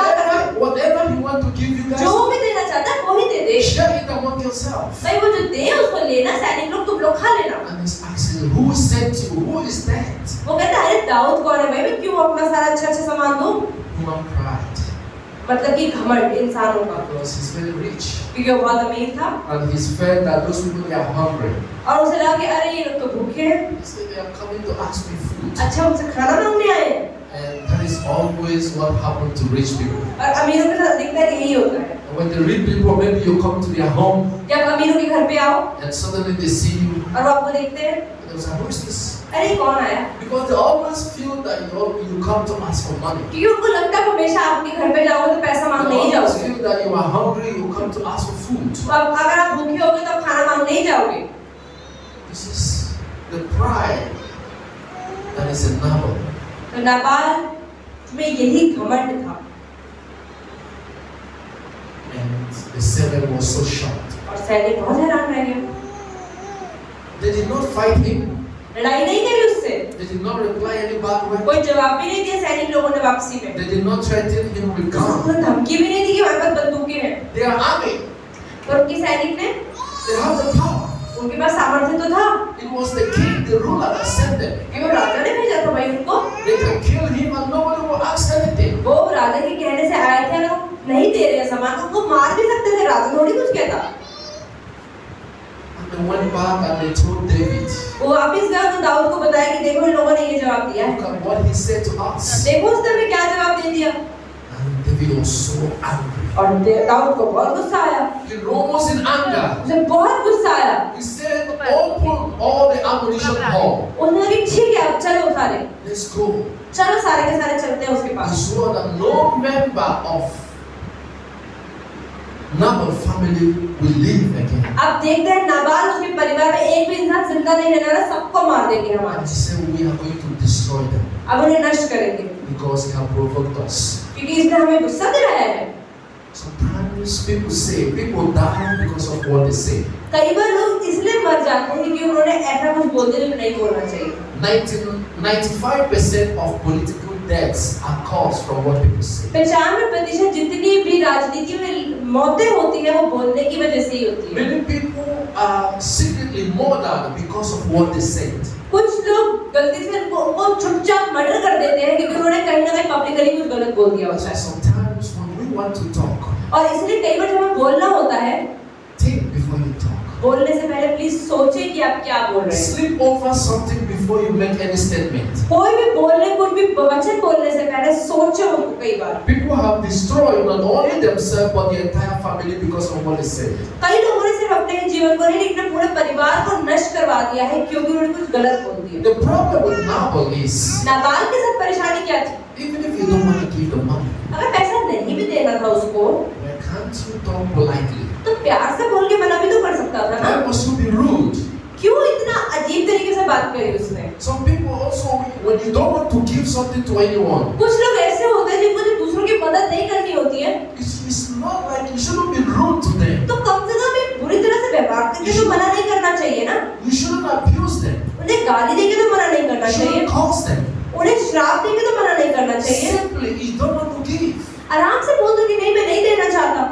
Whatever you want to give, you guys जो भी देना चाहता है वो ही दे दे। share it among yourselves. भाई वो जो दे उसको लेना, सैनिक लोग तुम लोग खा लेना। And he's asking, who sent you? Who is that? वो कहता है अरे दाऊद कौन है भाई, मैं क्यों अपना सारा अच्छा सामान दूं? Human pride. मतलब कि घमंड इंसानों का, Because he's very rich. क्योंकि वो बहुत अमीर था And he's felt that those people they are hungry. और उसे लगा कि अरे ये लोग तो भूखे हैं, He said they are coming to ask me food. अच्छा उनसे खाना मांगने आए हैं। And that is always what happened to rich people. और अमीरों के साथ दिखता है यही होता है। And when the rich people, maybe you come to their home जब अमीरों के घर पे आओ and suddenly they see you, और वो आपको देखते हैं, they will say, who is this? अरे कौन आया? Because they always feel that you come to ask for money. क्योंकि उनको लगता है हमेशा आपके घर पे जाओगे तो पैसा मांगने They ही always जाओगे। feel that you are hungry, you come to ask for food. तो अब अगर आप भूखे होगे तो आप खाना मांगने ही जाओगे। This is the pride that is in Nabal. तो नाबाल में यही घमंड था। the servant was so shocked. और सैनिक बहुत हैरान रह गया। They did not fight him. लड़ाई नहीं करी उससे। They did not reply any bad word. कोई जवाब भी नहीं दिया सैनिक लोगों ने वापसी में। They did not threaten him with guns. कोई धमकी भी नहीं दी कि हमारे पास बंदूकें हैं। They are army. पर उनके सैनिक ने, They have the power. उनके पास सामर्थ्य तो था। It was the king, the ruler that sent them. कि वो राजा ने भेजा था भाई उनको। They can kill him and nobody will ask anything. वो राजा के कहने से आए थे, लोग नहीं दे रहे सामान, उनको मार भी सकते थे, राजा थोड़ी कुछ कहता। And they went back and they told David. वो वापस गए और दाऊद को बताया कि देखो इन लोगों ने ये जवाब दिया है। Look at what he said to us. देखो उसने हमें क्या जवाब दे दिया। And David was so angry. और दाऊद को बहुत गुस्सा आया। He rose in anger. उसे बहुत गुस्सा आया। He said, "Open all the ammunition hall. उन्होंने कहा ठीक है अब चलो सारे। Let's go." चलो सारे के सारे चलते हैं उसके He pass. swore that no member of Nabal family will live again. अब देखते हैं नाबाल उसके परिवार में एक भी इंसान जिंदा नहीं रहने वाला, सबको मार देंगे हम And आज। he said, "We are going to destroy them अब उन्हें नष्ट करेंगे because they have provoked us." क्योंकि इसने हमें गुस्सा दिलाया है। Sometimes people die because of what they say. कई बार लोग इसलिए मर जाते हैं कि उन्होंने ऐसा कुछ बोल दिया जो नहीं बोलना चाहिए। 95% of political deaths are caused from what people say. 95% जितनी भी राजनीति में मौतें होती हैं वो बोलने की वजह से ही होती है। Many people are secretly murdered because of what they said. कुछ लोग गलती से उनको चुपचाप मर्डर कर देते हैं क्योंकि उन्होंने कहीं ना कहीं पब्लिकली कुछ गलत बोल दिया होता है। Sometimes when we want to talk, और इसलिए कई बार जब हमें बोलना होता है, think before you talk. बोलने से पहले प्लीज सोचिए कि आप क्या बोल रहे हैं। Sleep over something before you make any statement. कोई भी वचन बोलने से पहले सोचो उसको कई बार। People have destroyed not only themselves but the entire family because of what they said. कई लोगों ने सिर्फ अपने जीवन को नहीं लेकिन पूरे परिवार को नष्ट करवा दिया है क्योंकि उन्होंने कुछ गलत बोल दिया। The problem with Nabal is, Nabal के साथ परेशानी क्या थी? even if you don't want to give the money, अगर पैसा नहीं भी देना था उसको, why can't you talk politely? तो प्यार से बोल के मना भी तो कर सकता था ना। Why must you be rude? क्यों इतना अजीब तरीके से बात करी उसने? Some people also, when you don't want to give something to anyone, कुछ लोग ऐसे होते हैं जिनको जब दूसरों की मदद नहीं करनी होती है, it's not like you shouldn't be rude to them. तो कम से कम एक बुरी तरह से व्यवहार करके तो मना नहीं करना चाहिए ना। You shouldn't abuse them. उन्हें गाली देके तो मना नहीं करना You चाहिए, shouldn't curse them. उन्हें श्राप देके तो मना नहीं करना चाहिए। Simply, you don't want to give. आराम से बोल दो कि नहीं मैं नहीं देना चाहता।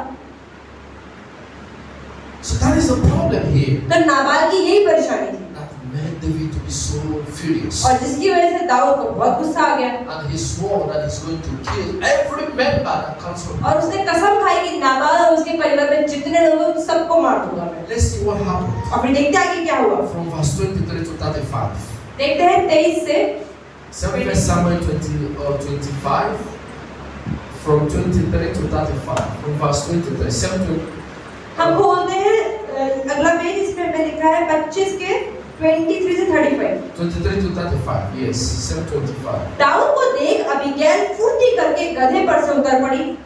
So that is the problem here. तो नाबाल की यही परेशानी थी That made David to be so furious. और जिसकी वजह से दाऊद को बहुत गुस्सा आ गया And he swore that he's going to kill every member that comes from और उसने कसम खाई कि नाबाल और उसके परिवार में जितने लोग हैं सबको मार दूंगा मैं। Let's see what happened. और फिर देखते हैं आगे क्या हुआ। From verse 23 to 35. देखते हैं 23 से 1 Samuel 25. From 23 to 35. From verse 23. 7 हम बोलते हैं अगला पेज इसमें हमें लिखा है 25 के 23 से 35। 23 to 35. Yes, 7:25. दाऊद को देख अबीगैल फुर्ती करके गधे पर से उतर पड़ी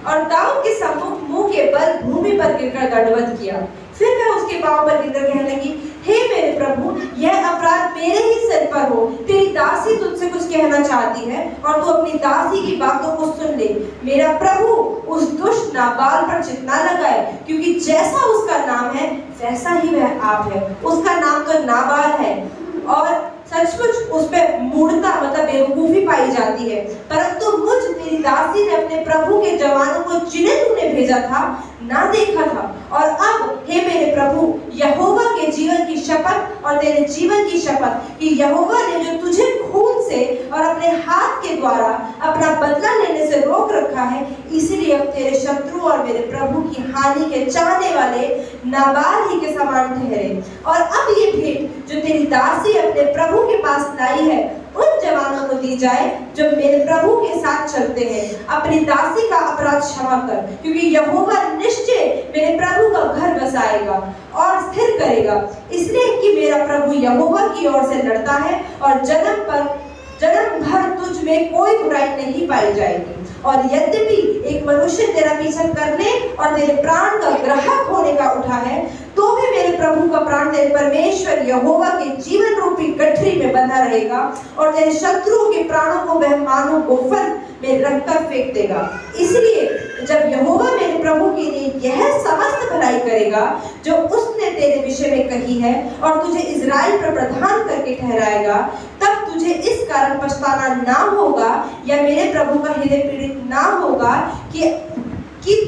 और दाऊद के सम्मुख मुंह के बल भूमि पर गिरकर दंडवत किया। फिर वह उसके पांव पर गिरकर कहने लगी, हे मेरे प्रभु, यह अपराध मेरे ही सिर पर हो। तेरी दासी तुझसे कुछ कहना चाहती है और तू अपनी दासी की बातों को सुन ले। मेरा प्रभु उस दुष्ट नाबाल पर चित न लगाए, क्योंकि जैसा उसका नाम है वैसा ही वह आप है। उसका नाम तो नाबाल है और सचमुच उसमें मूढ़ता मतलब बेवकूफी पाई जाती है। परंतु मुझ तेरी दासी ने अपने प्रभु के जवानों को जिन्हें तूने भेजा था ना देखा था। और अब हे मेरे प्रभु, यहोवा के जीवन की शपथ और तेरे जीवन की शपथ कि यहोवा ने जो तुझे खून से और अपने हाथ के द्वारा अपना बदला लेने से रोक रखा है, इसलिए अब तेरे शत्रु और मेरे प्रभु की हानि के चाहने वाले नाबाल ही के समान ठहरे। और अब ये भेंट जो तेरी दासी अपने प्रभु के पास लाई है उन जवानों को दी जाए जो मेरे प्रभु के साथ चलते हैं। अपनी दासी का अपराध क्षमा कर, क्योंकि यहोवा निश्चय मेरे प्रभु का घर बसाएगा और स्थिर करेगा। इसलिए कि मेरा प्रभु यहोवा की ओर से लड़ता है और जन्म भर तुझ में कोई बुराई नहीं पाई जाएगी। और यद्यपि एक मनुष्य तेरा पीछा करने और तेरे प्राण का ग्राहक होने का उठा है, तो भी मेरे प्रभु का प्राण तेरे परमेश्वर यहोवा के जीवन रूपी गठरी में बंधा रहेगा और तेरे शत्रुओं के प्राणों को वह मानो गोफन में रखकर फेंक देगा। इसलिए जब यहोवा मेरे प्रभु के लिए यह समस्त भलाई करेगा जो उसने तेरे विषय में कही है और तुझे इज़राइल पर प्रधान करके ठहराएगा, तब तुझे इस कारण पछताना ना होगा या मेरे प्रभु का हृदय पीड़ित ना होगा कि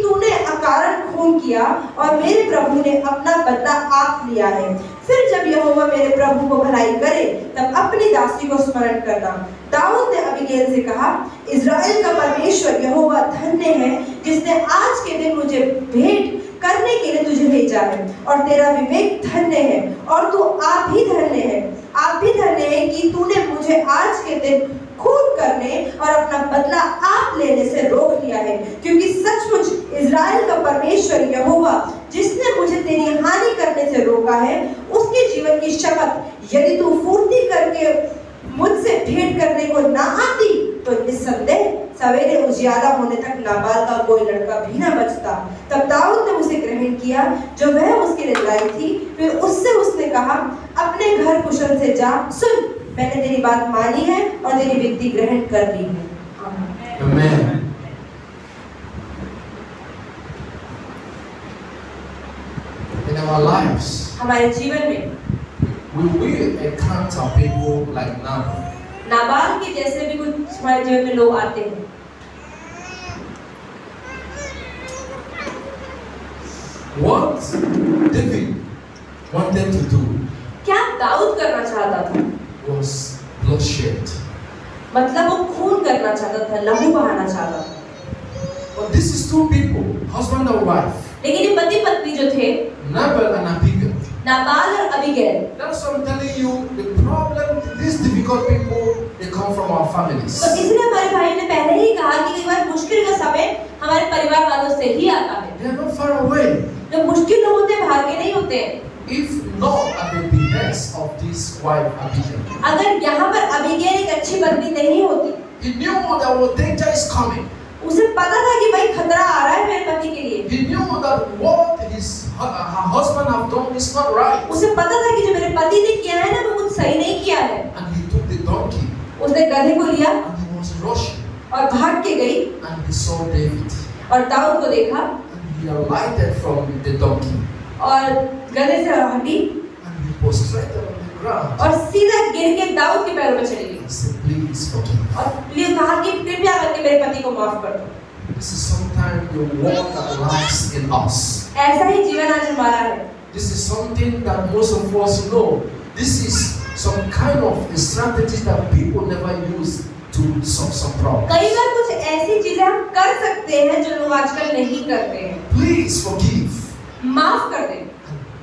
तूने अकारण खून किया और मेरे प्रभु ने अपना बदला आप लिया है। फिर जब यहोवा मेरे प्रभु को भलाई करे तब अपनी दासी को स्मरण करना। दाऊद ने अबीगैल से कहा, इज़राइल का परमेश्वर यहोवा धन्य है जिसने आज के दिन मुझे भेंट करने के लिए तुझे भेजा है, और तेरा विवेक धन्य है और तू आप भी धन्य है। आप भी धन्य है कि तूने मुझे आज के दिन खून करने और अपना बदला आप लेने से रोक लिया है, क्योंकि सचमुच इज़राइल का परमेश्वर यहोवा जिसने मुझे तेरी हानि करने से रोका है, उसके जीवन की शपथ, यदि तू फुर्ती करके मुझसे भेंट करने को ना आती तो निस्संदेह सवेरे उजियाला होने तक नाबाल का कोई लड़का भी ना बचता। तब दाऊद ने उसे ग्रहण किया जो वह उसके लिए लाई थी। फिर उससे उसने कहा, अपने घर कुशल से जा, सुन मैंने तेरी बात मानी है और तेरी विनती ग्रहण कर ली है। Amen. In our lives, हमारे जीवन में we will encounter people like Nabal. Nabal के जैसे भी कुछ हमारे जीवन में लोग आते हैं। What David wanted to do क्या दाऊद करना चाहता था? was bloodshed. मतलब वो खून करना चाहता था, लहू बहाना चाहता था। But this is two people, husband and wife. लेकिन ये पति पत्नी जो थे, Nabal and Abigail. नाबाल और Abigail. That's what I'm telling you. The problem, these difficult people, they come from our families. तो इसलिए हमारे भाई ने पहले ही कहा कि कई बार मुश्किल का समय हमारे परिवार वालों से ही आता है। They are not far away. जो मुश्किल लोग होते हैं भाग के नहीं होते हैं। If not at the behest of this wife Abigail. अगर यहाँ पर अबीगैल एक अच्छी पत्नी नहीं होती, He knew that what danger is coming. उसे पता था कि भाई खतरा आ रहा है मेरे पति के लिए। He knew that what her husband have done is not right. उसे पता था कि जो मेरे पति ने किया है ना वो कुछ सही नहीं किया है। And he took the donkey. उसने गधे को लिया And he was rushing. और भाग के गई And he saw David. और दाऊद को देखा And he alighted from the donkey. और गधे से हटी And he prostrated on the ground. और सीधा गिर के दाऊद के पैरों में चली गई He said, please forgive. और प्लीज कहा कि कृपया करके मेरे पति को माफ कर दो। This is sometimes the walk that lies in us. ऐसा ही जीवन आज हमारा है। This is something that most of us know. This is some kind of strategies that people never use to solve some problem. कई बार कुछ ऐसी चीजें हम कर सकते हैं जो लोग आजकल नहीं करते हैं। Please forgive. माफ कर दें।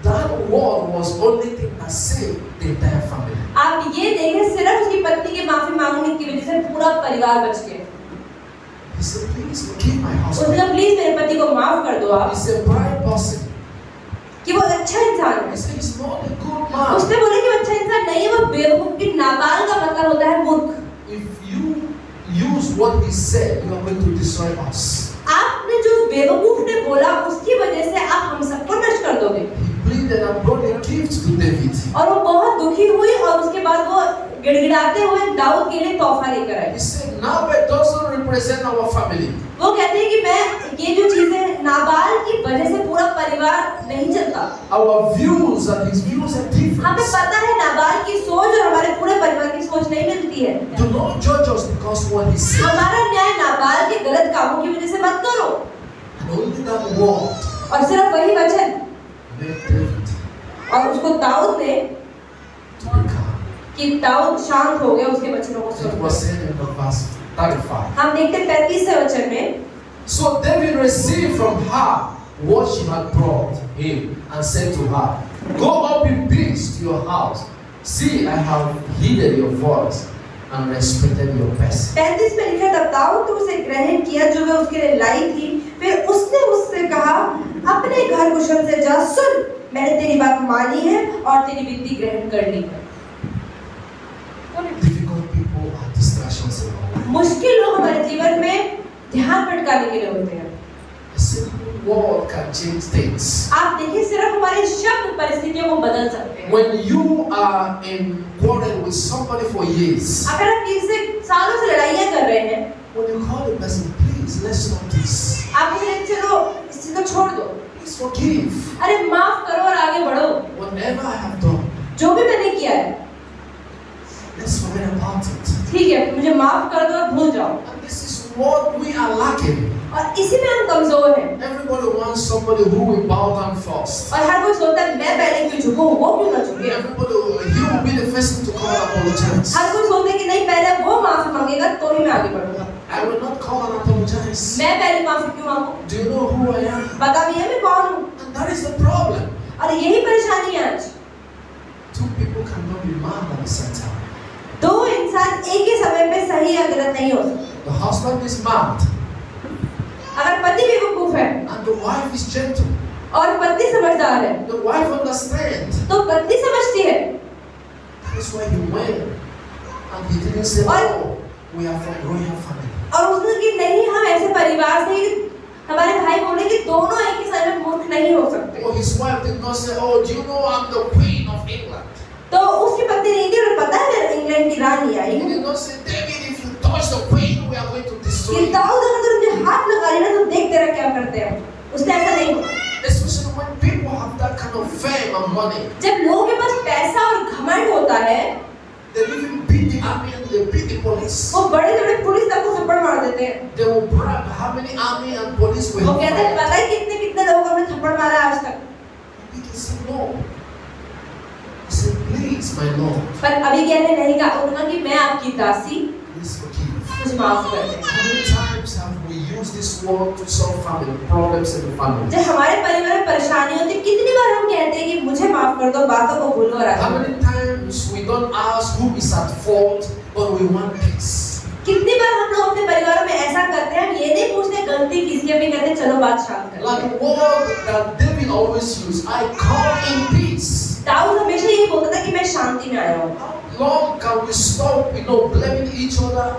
That word was only thing that saved the entire family. आप ये देखें सिर्फ उसकी पत्नी के माफी मांगने की वजह से पूरा परिवार बच गया। He said, please forgive my husband. उसने प्लीज मेरे पति को माफ कर दो आप। He's a bright person. कि वो अच्छा इंसान है। He said, he's not a good man. उसने बोला कि वो अच्छा इंसान नहीं है, वो बेवकूफ की नाबाल का मतलब होता है मूर्ख। If you use what he said, you are going to destroy us. आपने जो बेवकूफ ने बोला उसकी वजह से आप हम सबको नष्ट कर दोगे। He pleaded and brought a gift to David. और वो बहुत दुखी हुई और उसके बाद वो गिड़गिड़ाते हुए दाऊद के लिए तोहफा लेकर आई। He said, Nabal doesn't represent our family. वो कहते हैं कि मैं ये जो चीजें नाबाल की वजह से पूरा परिवार नहीं चलता। Our views and his views are different. हमें पता है नाबाल की सोच और हमारे पूरे परिवार की सोच नहीं मिलती है। Do not judge us because what he said. हमारा न्याय नाबाल के गलत कामों की वजह से मत करो। And only that word और सिर्फ वही वचन made David और उसको दाऊद ने to be calm. कि दाऊद शांत हो गया उसके वचनों को It सुनकर। was said in the verse 35. हम देखते हैं 35वें वचन में, So David received from her what she had brought him and said to her, go up in peace to your house. See, I have heeded your voice and respected your person. 35 में लिखा, तब दाऊद ने उसे ग्रहण किया जो वह उसके लिए लाई थी। फिर उसने उससे कहा, अपने घर कुशल से जा, सुन मैंने तेरी बात मानी है और तेरी विनती ग्रहण कर ली है। Difficult people are distractions in our life. मुश्किल लोग हमारे जीवन में ध्यान भटकाने के लिए होते हैं। A simple word can change things. आप देखिए सिर्फ हमारे शब्द परिस्थितियों को बदल सकते हैं। When you are in quarrel with somebody for years, अगर आप किसी से सालों से लड़ाइयाँ कर रहे हैं, when you call said, please, let's stop this. आप मुझे चलो इस चीज को छोड़ दो, Please forgive. अरे माफ करो और आगे बढ़ो। Whatever I have done, जो भी मैंने किया है, let's forget about it. ठीक है, मुझे माफ कर दो और भूल जाओ। And this is what we are lacking. और इसी में हम कमजोर हैं। Everybody wants somebody who will bow down first. और हर कोई सोचता है मैं पहले क्यों झुकूं, वो क्यों ना झुके। Everybody, he will be the first to come and apologize. हर कोई सोचता है कि नहीं पहले वो माफी मांगेगा तो ही मैं आगे बढ़ूंगा। I will not come and apologize. मैं पहले माफी क्यों मांगूं? Do you know who I am? बता भी है मैं कौन हूँ। And that is the problem. और यही परेशानी है आज। Two people cannot be mad at the same time. दो इंसान एक ही समय पे सही या गलत नहीं हो सकते। The husband is mad अगर पति बेवकूफ है and the wife is gentle. और पत्नी समझदार है, The wife understands. तो पत्नी समझती है। That is why he went and he didn't say, "Oh, we are from royal family." और उसने कि नहीं हम ऐसे परिवार से, हमारे भाई बोले कि दोनों एक ही समय में मूर्ख नहीं हो सकते। Oh, his wife did not say, "Oh, do you know I'm the queen of England?" तो उसकी पत्नी नहीं थी और पता है मैं इंग्लैंड की रानी आई He हूँ। did not say, "David, if you touch the queen, we are going to destroy कि you." दाऊद अगर तुम मुझे हाथ लगा लेना तो देख तेरा क्या करते हैं। उसने ऐसा नहीं बोला। Especially when people have that kind of fame and money, जब लोगों के पास पैसा और घमंड होता है, they even beat the army and they beat the police. वो बड़े-बड़े पुलिस तक को थप्पड़ मार देते हैं। They will brag how many army and police we वो have. कहते हैं पता है कितने लोगों को हमने थप्पड़ मारा आज तक। He can say no. He said, "Please, my Lord, पर अभी कहने नहीं कहा, उन्होंने कि मैं आपकी दासी, please forgive." मुझे माफ कर दे। How many times have we used this word to solve family problems in the family? जब हमारे परिवार में परेशानी होती है, कितनी बार हम कहते हैं कि मुझे माफ कर दो, बातों को भूलो और आगे How बढ़ो। many times we don't ask who is at fault, but we want peace? कितनी बार हम लोग अपने परिवारों में ऐसा करते हैं, हम ये नहीं पूछते गलती किसकी, हम ये कहते हैं चलो बात शांत करते हैं। Like the word that David always used, "I come in peace." Dawood हमेशा ये बोलता था कि मैं शांति में आया हूँ। How long can we stop, blaming each other,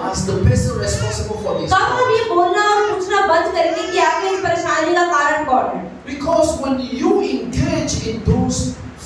as the person responsible for this? कब हम ये बोलना और पूछना बंद करेंगे कि आखिर इस परेशानी का कारण कौन है? Because when you engage in those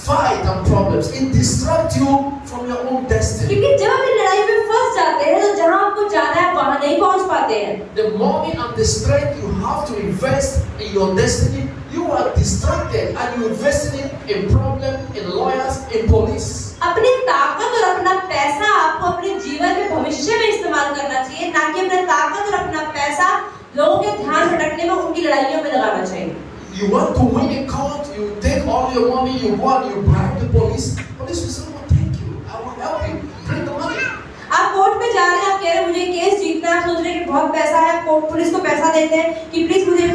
fight and problems, it distracts you from your own destiny. क्योंकि जब हम लड़ाई में फंस जाते हैं तो जहाँ आपको जाना है वहाँ नहीं पहुँच पाते हैं। The money and the strength you have to invest in your destiny, you are distracted and you investing it in problem, in lawyers, in police. अपनी ताकत और अपना पैसा आपको अपने जीवन में भविष्य में इस्तेमाल करना चाहिए, ना कि अपनी ताकत और अपना पैसा लोगों के ध्यान भटकने में उनकी लड़ाइयों में लगाना चाहिए। You want to win in court, you take all your money, you go and you bribe the police. Police will say, "Oh, thank you, I will help you, bring the money." आप court में जा रहे हैं, आप कह रहे हैं मुझे केस जीतना है, आप सोच रहे हैं कि बहुत पैसा है, कोर्ट पुलिस को पैसा देते हैं कि प्लीज मुझे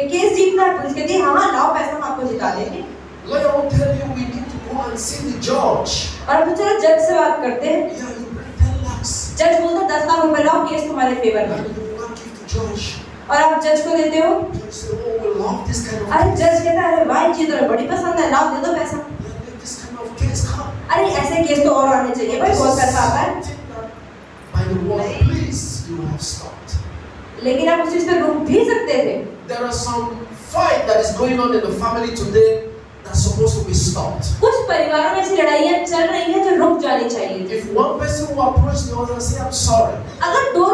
केस जीतना है, पुलिस कहती है हाँ लाओ पैसा हम आपको जिता देंगे। Lawyer will tell you we need to go and see the judge. और अब चलो जज से बात करते हैं। Yeah, you bring 10 lakhs. जज बोलता है 10 लाख रुपए लाओ, केस तुम्हारे फेवर में। And you want to give the judge. और आप जज को देते हो। Judge say, "Oh, we love this kind of अरे case. जज कहता है अरे वाह चीज तो बड़ी पसंद है, लाओ दे दो पैसा। Let this kind of case come." अरे ऐसे केस तो और आने चाहिए भाई, बहुत पैसा आता है। By the word please, you have stopped. लेकिन आप उस चीज पे रुक भी सकते थे। There are some fight that is going on in the family today that's supposed to be stopped. कुछ परिवारों में ऐसी लड़ाइयाँ चल रही हैं जो रुक जानी चाहिए। If one person will approach the other and say, "I'm sorry," अगर दो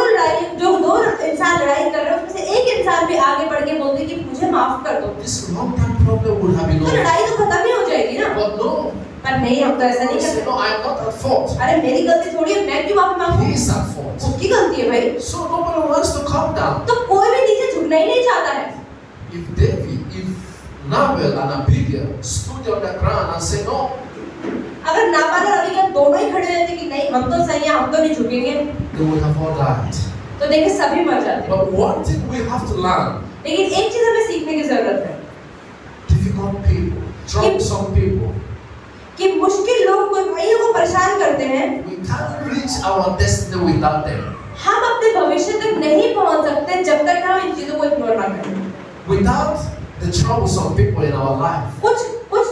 इंसान लड़ाई कर रहे हैं, उसमें से एक इंसान भी आगे बढ़ के बोलते कि मुझे माफ कर दो, this long-term problem would have been तो over. लड़ाई तो खत्म ही हो जाएगी ना। But no, पर नहीं, हम तो ऐसा नहीं you say, करते। "No, I'm not at fault. अरे मेरी गलती थोड़ी है, मैं क्यों माफी मांगूं? He is at fault." उसकी गलती है भाई। So nobody wants to come down. तो कोई भी नीचे झुकना ही नहीं चाहता है। If Nabal and Abigail stood on the ground and said, "No," अगर नाबाल और अबीगल दोनों ही खड़े रहते कि नहीं हम तो सही हैं, हम तो नहीं झुकेंगे, they would have all died. तो देखिए सभी मर जाते। But one thing we have to learn: लेकिन एक चीज हमें सीखने की जरूरत है difficult people, troublesome people, कि मुश्किल लोग कोई भाइयों को परेशान करते हैं, we can't reach our destiny without them. हम अपने भविष्य तक नहीं पहुंच सकते जब तक हम इन चीजों को इग्नोर ना करें। Without the troublesome people in our life, कुछ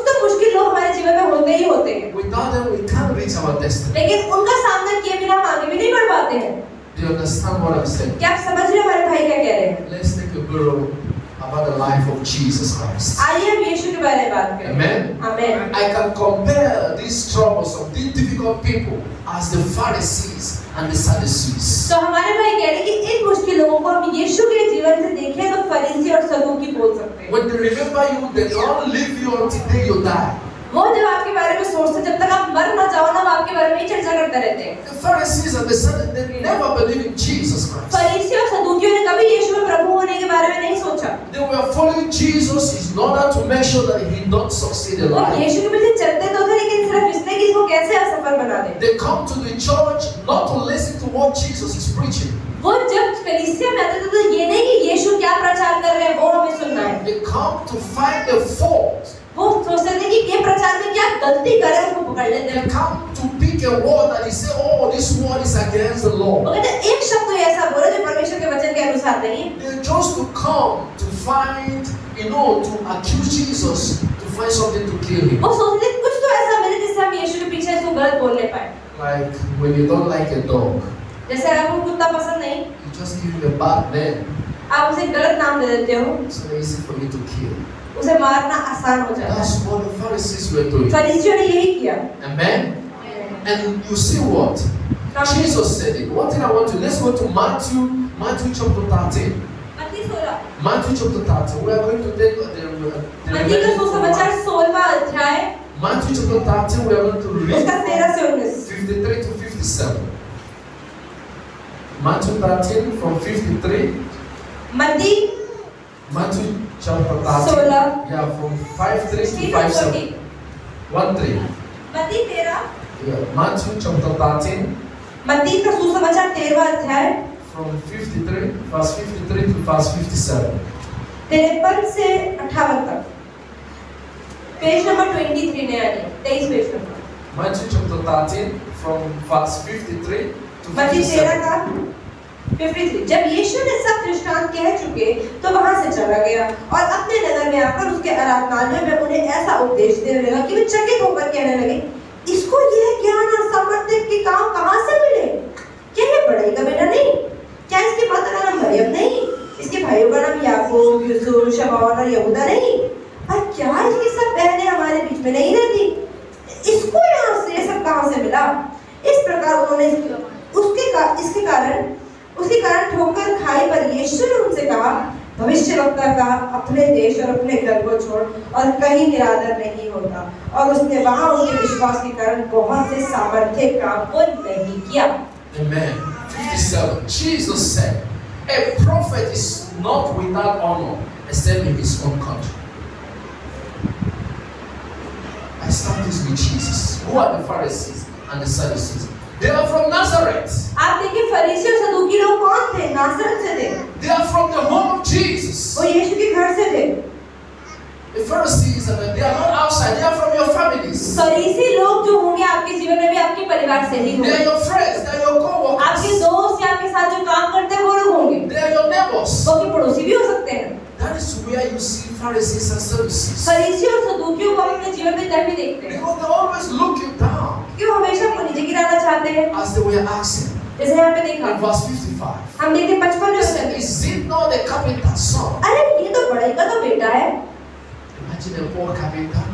तो मुश्किल लोग हमारे जीवन में होते ही होते हैं, without them we can't reach our destiny. लेकिन उनका सामना किए बिना हम आगे भी नहीं बढ़ पाते हैं। Do you understand what I'm saying? क्या आप समझ रहे हैं हमारे भाई क्या कह रहे हैं? Let's take a burrow about the life of Jesus Christ. आइए हम यीशु के बारे में बात करें। Amen. आमीन। I can compare these troublesome, these difficult people as the Pharisees and the Sadducees. तो हमारे भाई कह रहे हैं कि इन मुश्किल when they remember you, they don't leave you until the day you die. वो जब आपके बारे में सोचते जब तक आप मर ना जाओ ना वो आपके बारे में ही चर्चा करते रहते हैं। The Pharisees and the Sadducees, they never believed in Jesus Christ. फरीसी और सदूकियों ने कभी यीशु में प्रभु होने के बारे में नहीं सोचा। They were following Jesus in order to make sure that he don't succeed in वो life. यीशु के पीछे चलते तो थे लेकिन सिर्फ इसलिए कि इसको कैसे असफल बना दें। They come to the church not to listen to what Jesus is preaching. वो जब कलीसिया में आते थे तो ये नहीं कि यीशु क्या प्रचार कर रहे हैं वो हमें सुनना है। They come to find the fault. वो सोचते थे कि ये प्रचार में क्या गलती करे उसको पकड़ लेते They हैं। come to pick a word and they say, oh, this word is against the law. वो कहते हैं एक शब्द तो ऐसा बोलो जो परमेश्वर के वचन के अनुसार नहीं है। They just to come to find, to accuse Jesus, to find something to kill him. वो सोचते थे कुछ तो ऐसा मिले जिससे हम यीशु के पीछे इसको गलत बोलने पाए। Like when you don't like a dog, जैसे आपको कुत्ता पसंद नहीं, you just give him a bad name. आप उसे गलत नाम दे देते हो, It's so easy for you to kill. उसे मारना आसान हो जाता That's है। what the Pharisees were doing. फरीसियों ने यही किया। Amen. And you see what? Jesus said it. One thing I want to, let's go to Matthew chapter 13. Matthew chapter 13. We are going to take the मत्ती का सुसमाचार 16वां अध्याय Matthew chapter 13. We are going to read उसका 13 से 19। 53 to 57. Matthew 13 from 53. Matthew chapter 13. 16 Yeah, from 53 to 57. 13. मत्ती 13 Yeah, Matthew chapter 13. मत्ती का सुसमाचार 13वां अध्याय From 53, verse 53 to verse 57. 53 से 58 तक। पेज नंबर 23 नया नहीं, 23 page number. Matthew chapter 13, from verse 53 to मत्ती 13 57. का 53। जब यीशु ने सब दृष्टांत कह चुके तो वहां से चला गया और अपने नगर में आकर उसके आराधनालय में उन्हें ऐसा उपदेश देने लगा कि वे चकित होकर कहने लगे, इसको यह ज्ञान और सामर्थ्य के काम कहां से मिले? क्या ये बड़ाई का बेटा नहीं? क्या इसके माता का नाम मरियम नहीं? इसके भाइयों का नाम याकूब, यूसुफ, शमौन और यहूदा नहीं? और क्या इसकी सब बहनें हमारे बीच में नहीं रहती? इसको यहाँ से ये सब कहां से मिला? इस प्रकार उन्होंने उसके कारण ठोकर खाई। पर यीशु ने उनसे कहा, भविष्यवक्ता का अपने देश और अपने घर को छोड़ और कहीं निरादर नहीं होता। और उसने वहां उनके विश्वास के कारण बहुत से सामर्थ्य काम को नहीं किया। Amen. 57. Jesus said, a prophet is not without honor except in his own country. I start this with Jesus. Who are the Pharisees and the Sadducees? They are from Nazareth. आप देखिए फरीसी और सदूकी लोग कौन थे? नासरत से थे। They are from the home of Jesus. वो यीशु के घर से थे। The Pharisees, they are not outside. They are from your families. फरीसी लोग जो होंगे आपके जीवन में भी आपके परिवार से ही They होंगे। are your friends. They are your co-workers. आपके दोस्त या आपके साथ जो काम करते हैं वो लोग होंगे। They are your neighbors. वो आपके पड़ोसी भी हो सकते हैं। That is where you see Pharisees and Sadducees. फरीसी और सदूकियों को अपने जीवन में तभी देखते हैं। Because they always look you down. क्यों हमेशा आपको नीचे गिराना चाहते हैं? As they were asking. जैसे यहाँ पे देखा। In verse 55. हम देखते 55 He said, is it not the carpenter's son? अरे ये तो बड़ाई का तो बेटा है। Imagine a poor carpenter.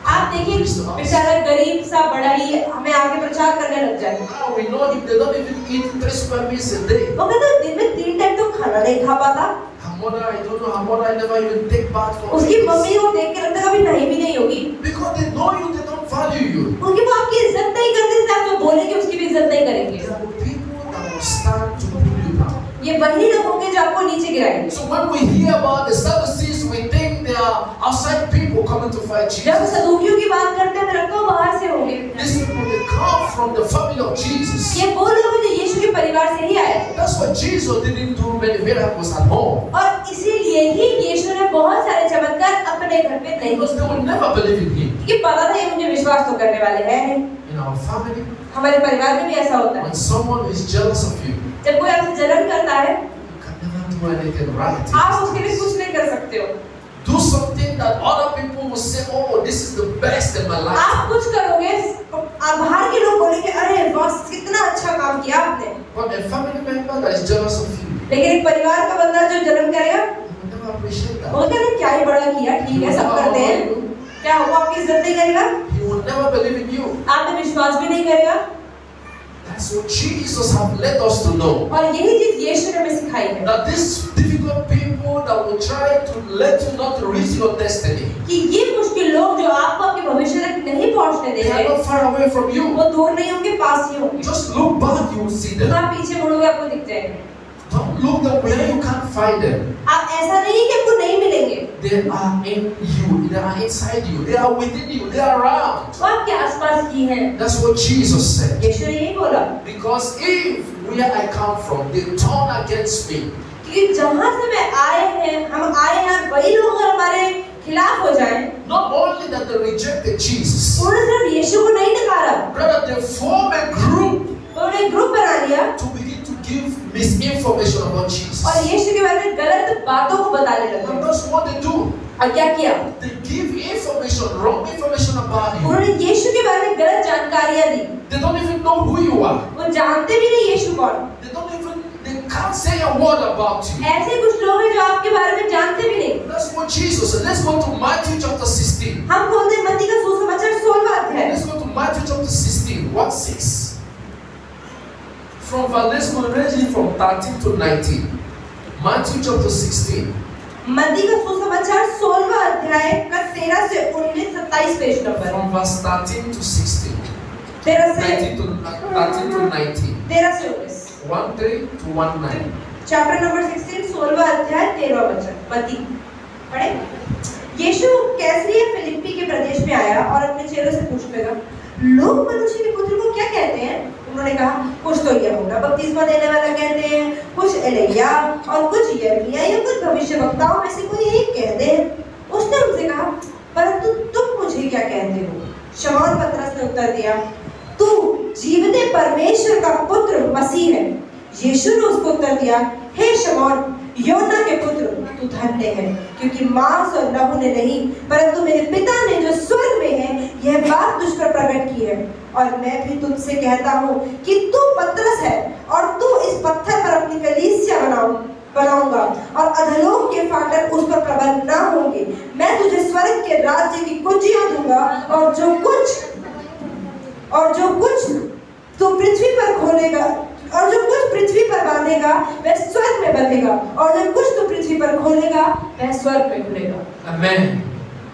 आप देखिए बेचारा गरीब सा बड़ा ही हमें आगे प्रचार करने लग जाए। Now we know if they don't even eat 3 square meals a day. वो कहते हैं दिन में 3 टाइम तो खाना नहीं खा पाता। Her mother, I don't know, her mother never even take bath for उसकी days. मम्मी को देख के लगता है कभी नहीं भी नहीं होगी। Because they know you, they don't value you. उनकी वो आपकी इज्जत नहीं करते इसलिए आप जो बोलेंगे उसकी भी इज्जत नहीं करेंगे। There are people that will stand to pull you down. ये वही लोग होंगे जो आपको नीचे गिराएंगे। So when we hear about the Sadducees, we think they are outside people coming to fight जब Jesus. सदूकियों की बात करते हैं तो लगता है बाहर से होंगे। These people, they come from the family of Jesus. ये वो लोग हैं जो यीशु के परिवार से ही आए थे। That's why Jesus didn't do many miracles at home. और इसीलिए ही यीशु ने बहुत सारे चमत्कार अपने घर पे नहीं Because they would never believe in him. कि पता था ये मुझे विश्वास तो करने वाले हैं नहीं। In our family, हमारे परिवार में भी ऐसा होता है। when someone is jealous of you, जब कोई आपसे जलन करता है, you can never do anything right. आप उसके लिए कुछ नहीं कर सकते हो। Do something that other people will say, oh, this is the best in my life. आप कुछ करोगे, आप बाहर के लोग बोलेंगे, अरे वाह कितना अच्छा काम किया आपने। But a family member that is jealous of you, लेकिन एक परिवार का बंदा जो जलन करेगा, you will never appreciate that. वो कहते क्या ही बड़ा किया, ठीक है सब करते हैं। क्या वो आपकी इज्जत नहीं करेगा? He will never believe in you. आप पे विश्वास भी नहीं करेगा। That's what Jesus have led us to know. और यही चीज यीशु ने हमें सिखाई है। That these difficult people that will try to let you not reach your destiny. कि ये मुश्किल लोग जो आपको आपके भविष्य तक नहीं पहुंचने They are देंगे, not far away from you. वो दूर नहीं होंगे, पास ही होंगे। Just look back, you will see them. आप पीछे मुड़ोगे आपको दिख जाएंगे। Don't look the way you can't find them. आप ऐसा नहीं कि आपको नहीं मिलेंगे, They are in you. They are inside you. They are within you. They are around. वो आपके आसपास ही हैं। That's what Jesus said. यीशु ने यही बोला Because if where I come from, they turn against me. कि जहाँ से मैं हम आए हैं, वही लोग अगर हमारे खिलाफ हो जाएं, Not only that they rejected Jesus, उन्होंने सिर्फ यीशु को नहीं नकारा, rather they form a group उन्होंने एक ग्रुप बना लिया to begin to give misinformation about Jesus. और यीशु के बारे में गलत बातों को बताने And लगे। that's what they do. और क्या किया? They give information, wrong information about you. उन्होंने यीशु के बारे में गलत जानकारियां दी। They don't even know who you are. वो जानते भी नहीं यीशु कौन। They can't say a word about you. ऐसे कुछ लोग हैं जो आपके बारे में जानते भी नहीं। That's what Jesus said. Let's go to Matthew chapter 16. हम खोलते हैं मत्ती का सुसमाचार 16वां अध्याय। Let's go to Matthew chapter 16, 1-6. Let's go read from 13 to 19. Matthew chapter 16. मत्ती का सुसमाचार 16वां अध्याय का 13 से 19, 27 page number. From verse 13 to 16. 13 से 13 to 19. 13 से 19। 1:3 to 1:9. चैप्टर नंबर 16, 16वां अध्याय 13वां वचन। मत्ती पढ़े। यीशु कैसरिया फिलिप्पी के प्रदेश में आया और अपने चेलों से पूछने लगा, लोग मनुष्य के पुत्र को क्या कहते हैं? उन्होंने कहा, कुछ तो यूहन्ना बपतिस्मा देने वाला कहते हैं, कुछ एलिया और कुछ यिर्मयाह या कुछ भविष्यवक्ताओं में से कोई एक कहते हैं। उसने उनसे कहा, परंतु तुम मुझे क्या कहते हो? शमौन पतरस ने उत्तर दिया, तू जीवते परमेश्वर का पुत्र मसीह है। यीशु ने उसको उत्तर दिया, हे शमौन, योना के पुत्र, तू धन्य है, क्योंकि मांस और लहू ने नहीं, परंतु मेरे पिता ने जो स्वर्ग में है, यह बात तुझ पर प्रकट की है। और मैं भी तुझसे कहता हूँ कि तू पतरस है, और तू इस पत्थर पर अपनी कलीसिया बनाऊंगा, और अधोलोक के फाटक उस पर प्रबल न होंगे। मैं तुझे स्वर्ग के राज्य की कुंजियां दूंगा, और जो कुछ तू पृथ्वी पर खोलेगा, और जो कुछ पृथ्वी पर बांधेगा वह स्वर्ग में बंधेगा, और जो कुछ तू पृथ्वी पर खोलेगा वह स्वर्ग में खुलेगा। Amen.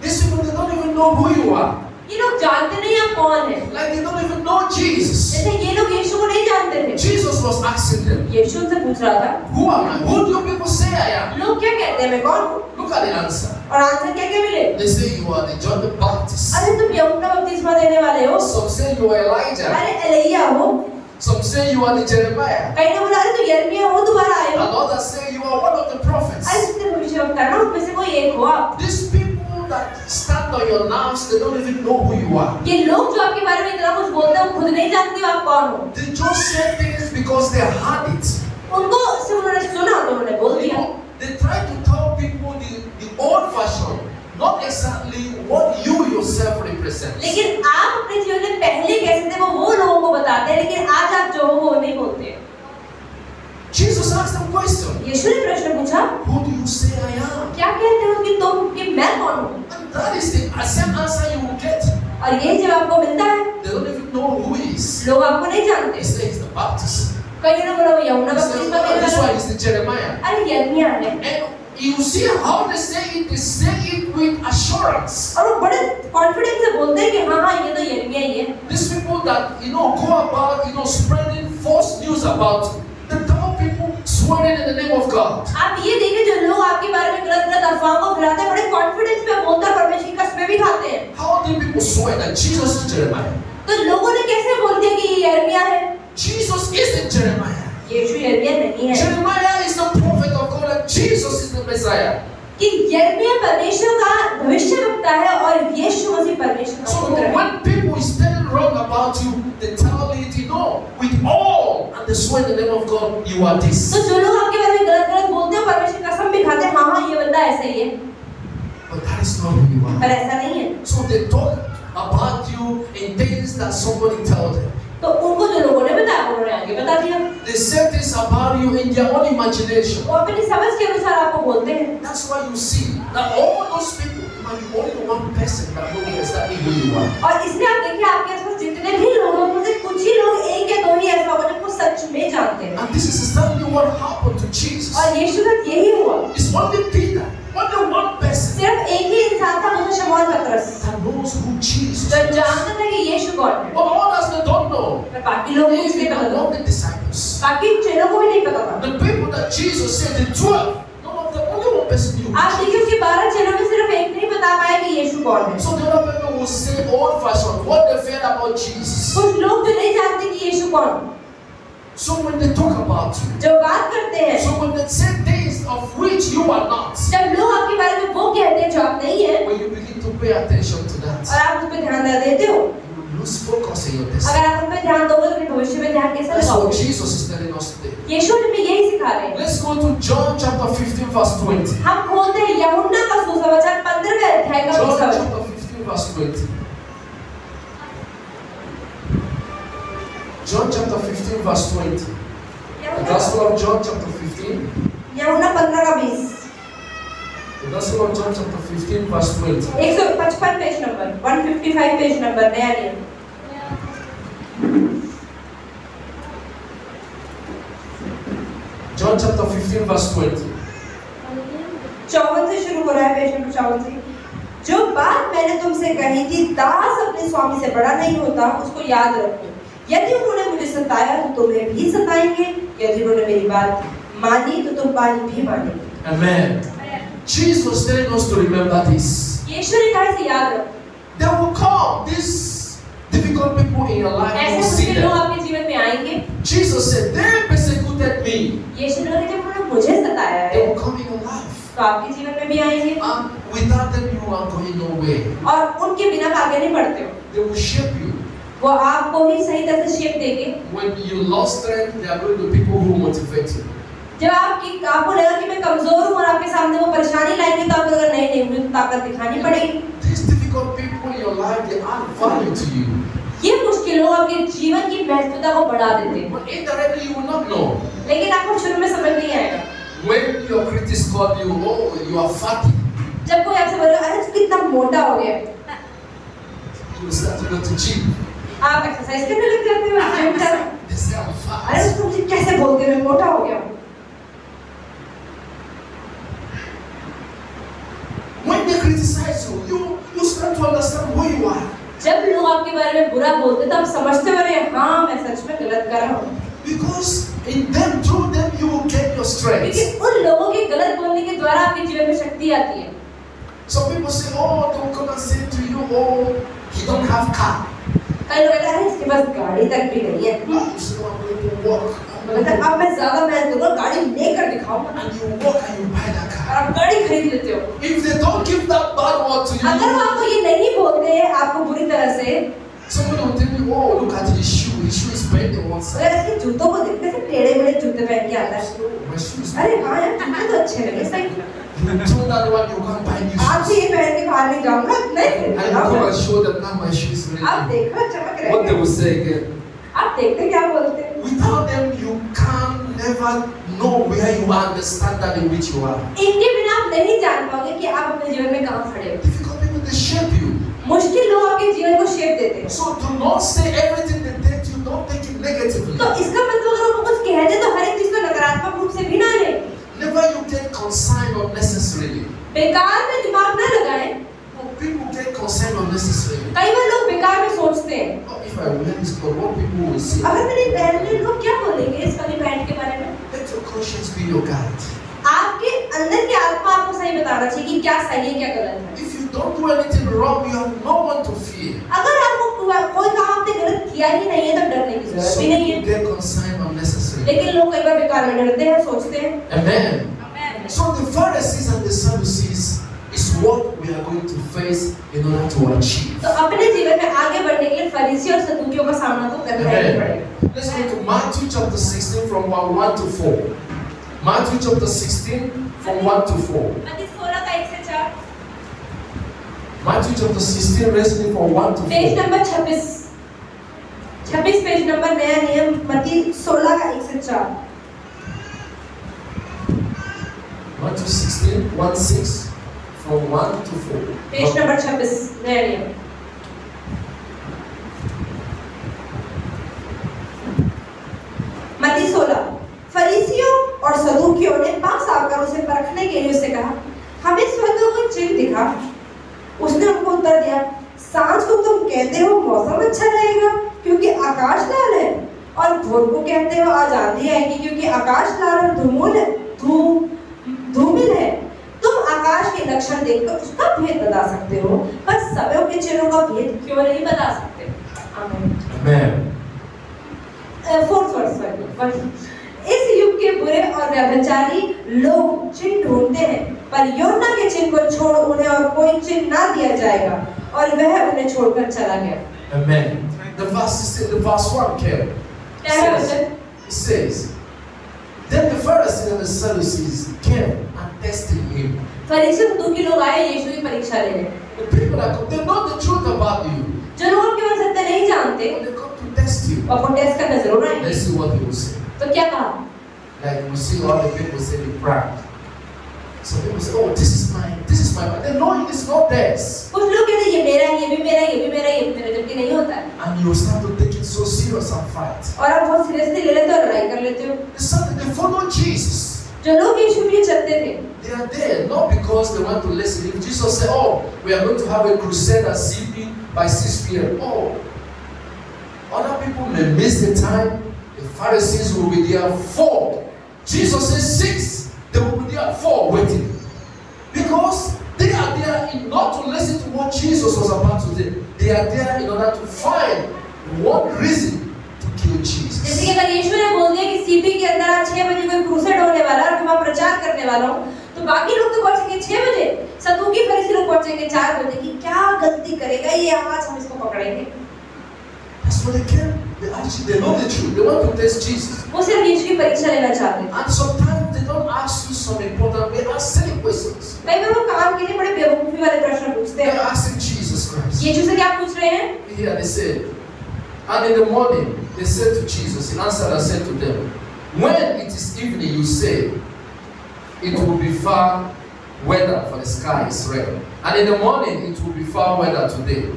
These people, they don't even know who you are. ये लोग जानते नहीं आप कौन है। Like they don't even know Jesus. जैसे ये लोग यीशु को नहीं जानते थे। Jesus was asking them, यीशु उनसे पूछ रहा था, who am I? Who do you people say I am? लोग क्या कहते हैं मैं कौन हूँ? Look at the answer. और आंसर क्या क्या मिले? They say you are the John the Baptist. अरे तुम यूहन्ना बपतिस्मा देने वाले हो। Some say you are Elijah. अरे एलिया हो। Some say you are the Jeremiah. कई ने बोला अरे तू यिर्मयाह हो, दोबारा आए हो। And others say you are one of the prophets. अरे तुम भविष्यवक्ता ना, उनमें से कोई एक हो आप। These people that stand on your nerves, they don't even know who you are. ये लोग जो आपके बारे में इतना कुछ बोलते हैं, वो खुद नहीं जानते हो आप कौन हो। They just say things because they heard it. उनको सिर्फ उन्होंने सुना तो उन्होंने बोल दिया। They try to tell people the old version, not exactly what you yourself represent. लेकिन आप अपने जीवन में पहले कैसे थे वो लोगों को बताते हैं, लेकिन आज आप जो हो वो नहीं बोलते। Jesus asked them question. यीशु ने प्रश्न पूछा, Who do you say I am? क्या कहते हो कि मैं कौन हूँ? And that is the same answer you will get. और यही जवाब आपको मिलता है। They don't even know who he is. लोग आपको नहीं जानते। They say he's the Baptist. कई ने बोला वो यूहन्ना They say, बपतिस्मा "Oh, देने this वाला one है। is the Jeremiah." अरे यिर्मयाह है। And you see how they say it with assurance. और वो बड़े कॉन्फिडेंस से बोलते हैं कि हाँ ये तो यिर्मयाह ही है। These people that go about spreading false news about you. They tell people swearing in the name of God. आप ये देखें जो लोग आपके बारे में गलत अफवाहों को फैलाते हैं, बड़े कॉन्फिडेंस में बोलते हैं, परमेश्वर की कसमें भी खाते हैं। How do people swear that Jesus is Jeremiah? तो लोगों ने कैसे बोल दिया कि ये यिर्मयाह है? Jesus isn't Jeremiah. यीशु यिर्मयाह नहीं है। Jeremiah is the prophet of God and Jesus is the Messiah. कि यिर्मयाह परमेश्वर का भविष्यवक्ता है और यीशु मसीह परमेश्वर का So पुत्र है। when people is telling wrong about you, they tell it, with all, and they swear in the name of God, you are this. तो जो लोग आपके बारे में गलत बोलते हैं, परमेश्वर की कसम भी खाते हैं, हाँ ये बंदा ऐसा ही है। But that is not who you are. पर ऐसा नहीं है। So they talk about you in things that somebody told them. तो उनको जो लोगों ने बताया उन्होंने आगे बता दिया। They say things about you in their own imagination. वो अपनी समझ के अनुसार आपको बोलते हैं। That's why you see that all those people, only one person that knows exactly who you are. और इसलिए आप देखिए आपके आसपास जितने भी लोग हैं, उनमें से कुछ ही लोग एक या दो ही ऐसा होगा जिनको सच में जानते हैं। And this is exactly what happened to Jesus. और यीशु का यही हुआ। It's only Peter, only one person. सिर्फ शमौन पतरस that knows who Jesus जो is. जानता था कि यीशु कौन है, But others they don't know. पर बाकी लोगों को नहीं Even पता था, among the disciples. बाकी चेलों को भी नहीं पता था। The people that Jesus said, the 12, none of them, only one person knew. आप देखिए उसके 12 चेलों में सिर्फ एक नहीं बता पाया कि यीशु कौन है। So the other people will say old fashioned what they felt about Jesus. कुछ लोग जो नहीं जानते कि यीशु कौन है, So when they talk about you, जो बात करते हैं, so when they say things of which you are not, जब लोग आपके बारे में वो कहते हैं जो आप नहीं है, when you begin to pay attention to और that, आप उस पर ध्यान न देते हो, you will lose focus in your destiny. अगर आप उन पर ध्यान दोगे तो अपने भविष्य में ध्यान कैसे That's what लगाओगे? Jesus is telling us today. यीशु हमें यही सिखा रहे हैं। Let's go to John chapter 15 verse 20. हम खोलते हैं यूहन्ना का सुसमाचार 15वें अध्याय का John 20 chapter 15 verse 20. John chapter 15 verse 20. The Gospel of John chapter 15. यूहन्ना 15 का 20, The Gospel of John chapter 15 verse 20. 155 page number, 155 page number, नया नियम। John chapter 15 verse 20. 54 से शुरू हो रहा है, पेज नंबर 54 से। जो बात मैंने तुमसे कही थी, दास अपने स्वामी से बड़ा नहीं होता, उसको याद रखो। यदि उन्होंने मुझे सताया तो तुम्हें भी सताएंगे, यदि उन्होंने मेरी बात मानी तो तुम बात भी मानेंगे। Amen. Jesus was telling us to remember this. यीशु ने कहा इसे याद रखो। There will come these difficult people in your life. You ऐसे will see मुश्किल लोग them. आपके जीवन में आएंगे। Jesus said, they persecuted me. यीशु ने कहा जब उन्होंने मुझे सताया They है, will come in your life. तो आपके जीवन में भी आएंगे, And without them, you are going nowhere. और उनके बिना आप आगे नहीं बढ़ते हो। They will shape you. वो आपको ही सही तरह से शेप देंगे। When you lost strength, they are going to be people who motivate you. जब आपको लगा कि मैं कमजोर हूँ और आपके सामने वो परेशानी लाएंगे, तो आपको लगा नहीं मुझे ताकत दिखानी पड़ेगी। These difficult people in your life, they add value to you. ये मुश्किल लोग आपके जीवन की महत्वता को बढ़ा देते हैं, But indirectly, you will not know. लेकिन आपको शुरू में समझ नहीं आएगा। When your critics call you, oh, you are fatty, जब कोई आपसे बोलेगा अरे तू कितना मोटा हो गया, you will start to go to gym. आप एक्सरसाइज करने लग जाते हो, जिम कर। They say I'm fat. अरे उसको मुझे कैसे बोलते हैं मैं मोटा हो गया हूँ। When they criticize you, you start to understand who you are. जब लोग आपके बारे में बुरा बोलते हैं, तो आप समझते हो रहे हाँ मैं सच में गलत कर रहा हूँ। Because in them, through them, you will get your strength. क्योंकि उन लोगों के गलत बोलने के द्वारा आपके जीवन में शक्ति आती है। Some people say, oh, they will come and say to you, oh, he don't have car. कई लोग कहते हैं इसके पास गाड़ी तक भी नहीं है। You say, oh, I'm going to walk. कहते हैं अब मैं ज्यादा मेहनत करूँगा, गाड़ी लेकर दिखाऊंगा। And you walk and you buy that और car. आप गाड़ी खरीद लेते हो। If they don't give that bad word to अगर वो you, आपको ये नहीं बोलते आपको बुरी तरह से, somebody will tell you, oh, look at his shoe. His shoe is bent on one side. अगर इसके जूतों को देखते हैं टेढ़े मेढ़े जूते पहन के आता है, My shoe is अरे हाँ यार जूते तो अच्छे लगे सही। You told that one you can't buy new आपसे shoes. ये पहन के बाहर नहीं जाऊंगा, नहीं And you come and show them now my shoe is आप ready. देखो चमक रहे What they हैं। will say again. आप देखते क्या बोलते हैं। Without them, you can never know where you are, the standard in which you are. इनके बिना आप नहीं जान पाओगे कि आप अपने जीवन में कहाँ खड़े हो। Difficult people, they shape you. मुश्किल लोग आपके जीवन को शेप देते हैं। So do not say everything they tell you, don't take it negatively. तो इसका मतलब अगर वो कुछ कह दे तो हर एक चीज को नकारात्मक रूप से भी ना ले। Never you get concerned unnecessarily. बेकार में दिमाग ना लगाएं। People get concerned unnecessarily. कई बार लोग बेकार में सोचते हैं, Oh, if I wear this clothes, what people will say? अगर मैंने पहन ली लोग क्या बोलेंगे इस वाली पैंट के बारे में। Let your conscience be your guide. आपके अंदर की आत्मा आपको सही बताना चाहिए कि क्या सही है क्या गलत है। If you don't do anything wrong, you have no one to fear. अगर आपको कोई काम आपने गलत किया ही नहीं है तो डरने की जरूरत So भी नहीं है। you get concerned unnecessarily. लेकिन लोग कई बार बेकार में डरते हैं, सोचते हैं। Amen. So the Pharisees and the Sadducees is what we are going to face in order to achieve. तो अपने जीवन में आगे बढ़ने के लिए फरीसी और सदूकियों का सामना तो करना ही पड़ेगा। Let's go to Matthew chapter 16 from 1 to 4. Matthew chapter 16 from 1 to 4. मत्ती 16 का 1 से 4। Matthew chapter 16, reading from 1 to 4. Page number 26 page number नया नियम मत्ती 16 का 1 से 4। Matthew 16, 1-6 from 1 to 4. Page number 26 नया नियम। मत्ती 16। फरीसियों और सदूकियों ने पास आकर उसे परखने के लिए उससे कहा, हमें स्वर्ग को चिन्ह दिखा। उसने उनको उत्तर दिया, सांझ को तुम कहते हो मौसम अच्छा रहेगा क्योंकि आकाश लाल है, और भोर को कहते हो आज आंधी आएगी क्योंकि आकाश लाल और धूमिल है। तुम आकाश के लक्षण देखकर उसका भेद बता सकते हो, पर समय के चिन्हों का भेद क्यों नहीं बता सकते? आमीन। फोर्थ वर्स, इस युग के बुरे और व्यभिचारी लोग चिन्ह ढूंढते हैं, पर योना के चिन्ह को छोड़ उन्हें और कोई चिन्ह ना दिया जाएगा, और वह उन्हें छोड़कर चला गया। Amen. The verse 1 came. It says, then the Pharisees and the Sadducees came and tested him. फरीसी सदूकी लोग आए यीशु की परीक्षा लेने। The people that they know the truth about you. जो लोग केवल सत्य नहीं जानते, They come to test you. आपको टेस्ट करना जरूर है। Let's see what he will say. तो क्या कहा? Like we see all the people say they prank. Some people say, oh, this is mine. They know it is not theirs. कुछ लोग कहते हैं ये मेरा, ये भी मेरा, ये भी मेरा, ये भी मेरा, जबकि नहीं होता है। And you start to take it so serious and fight. और आप बहुत सीरियसली ले लेते हो और लड़ाई कर लेते हो। They follow Jesus. जो लोग यीशु के चलते थे, they are there not because they want to listen. If Jesus said, oh, we are going to have a crusade at CP by 6 p.m. Oh, other people may miss the time. The Pharisees will be there 4. Jesus says 6. They will be there 4 waiting. Because they are there not to listen to what Jesus was about to do. They are there in order to find one reason to kill Jesus. जैसे कि अगर यीशु ने बोल दिया कि CP के अंदर आज 6 बजे कोई क्रूसेड होने वाला है और मैं प्रचार करने वाला हूँ, तो बाकी लोग तो पहुंचेंगे 6 बजे, सदूकी फरीसी लोग पहुंचेंगे 4 बजे कि क्या गलती करेगा ये, आज हम इसको पकड़ेंगे। That's what they came. They know the truth. They want to test Jesus. वो सिर्फ यीशु की परीक्षा लेना चाहते हैं। And sometimes they don't ask you some important. They ask silly questions. कई बार वो काम के लिए बड़े बेवकूफी वाले प्रश्न पूछते हैं। They are asking Jesus Christ. यीशु से क्या पूछ रहे हैं? Here they said, and in the morning they said to Jesus, he answered and said to them, when it is evening, you say, it will be foul weather, for the sky is red. And in the morning, it will be foul weather today,